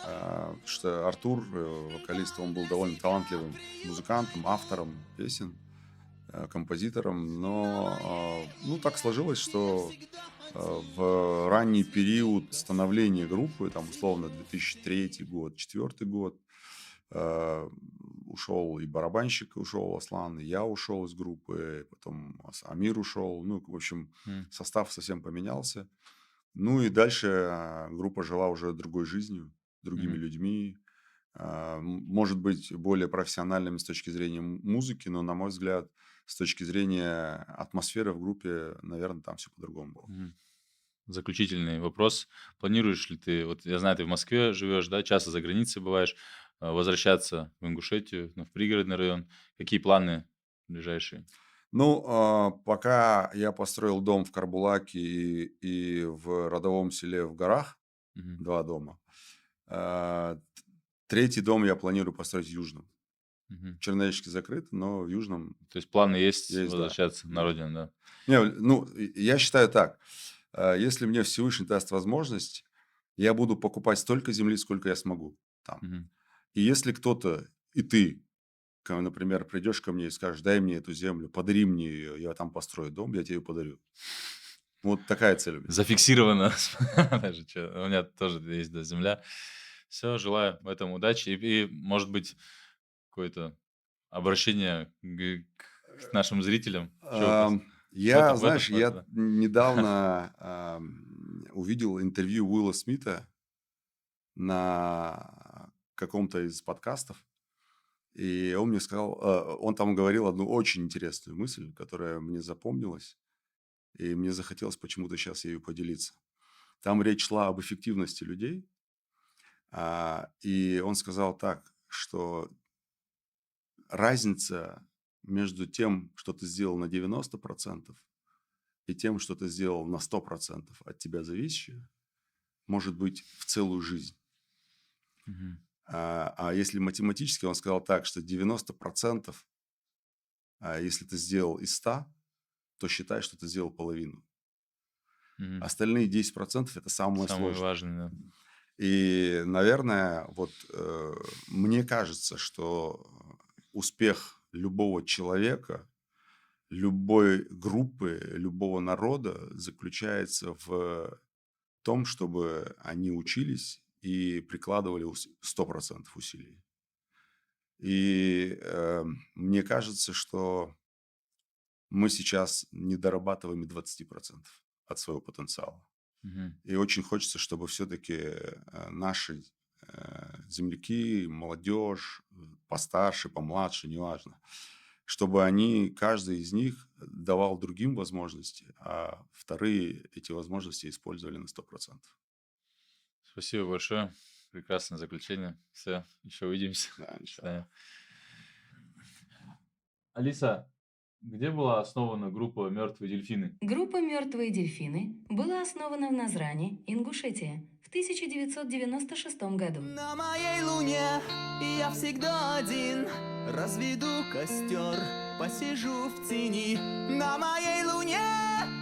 Потому что Артур, вокалист, он был довольно талантливым музыкантом, автором песен, композитором. Но ну, так сложилось, что в ранний период становления группы, там условно 2003 год, 2004 год, ушел и барабанщик, ушел Аслан, и я ушел из группы, потом Амир ушел. Ну, в общем, М. состав совсем поменялся. Ну и дальше группа жила уже другой жизнью, другими Мгм. людьми, может быть, более профессиональными с точки зрения музыки, но, на мой взгляд, с точки зрения атмосферы в группе, наверное, там все по-другому было. Мгм. Заключительный вопрос. Планируешь ли ты, вот я знаю, ты в Москве живешь, да, часто за границей бываешь, возвращаться в Ингушетию, ну, в пригородный район? Какие планы ближайшие? Ну, пока я построил дом в Карбулаке и в родовом селе в горах, Мгм. 2 дома, третий дом я планирую построить в Южном. Мгм. Чернечки закрыты, но в Южном То есть планы есть есть, да. возвращаться на Да. родину, да? Не, ну, я считаю так. Если мне Всевышний даст возможность, я буду покупать столько земли, сколько я смогу там. Мгм. И если кто-то, и ты, например, придешь ко мне и скажешь: дай мне эту землю, подари мне ее, я там построю дом, я тебе ее подарю. Вот такая цель у меня. Зафиксировано. Даже чё, у меня тоже есть, да, земля. Все, желаю в этом удачи и, может быть, какое-то обращение к нашим зрителям. Чё Ам, в этом Знаешь, плане, я да. недавно увидел интервью Уилла Смита на каком-то из подкастов, и он мне сказал, он там говорил одну очень интересную мысль, которая мне запомнилась, и мне захотелось почему-то сейчас ею поделиться. Там речь шла об эффективности людей, и он сказал так, что разница между тем, что ты сделал на 90%, и тем, что ты сделал на 100% от тебя зависящее, может быть в целую жизнь. Мгм. А если математически, он сказал так, что 90%, если ты сделал из 100, то считай, что ты сделал половину. Мгм. Остальные 10% это самое Самый сложное. важный, да. И, наверное, вот мне кажется, что успех любого человека, любой группы, любого народа заключается в том, чтобы они учились и прикладывали 100% усилий. И мне кажется, что мы сейчас не дорабатываем и 20% от своего потенциала. Мгм. И очень хочется, чтобы все-таки наши земляки, молодежь, постарше, помладше, неважно, чтобы они, каждый из них давал другим возможности, а вторые эти возможности использовали на 100%. Спасибо большое. Прекрасное заключение. Все, еще увидимся. Да, До иншаллах. свидания. Алиса, где была основана группа «Мертвые дельфины»? Группа «Мертвые дельфины» была основана в Назране, Ингушетия, в 1996 году. На моей луне я всегда один, разведу костер, посижу в тени. На моей луне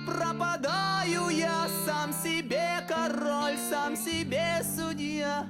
пропадаю я, сам себе король, сам себе судья.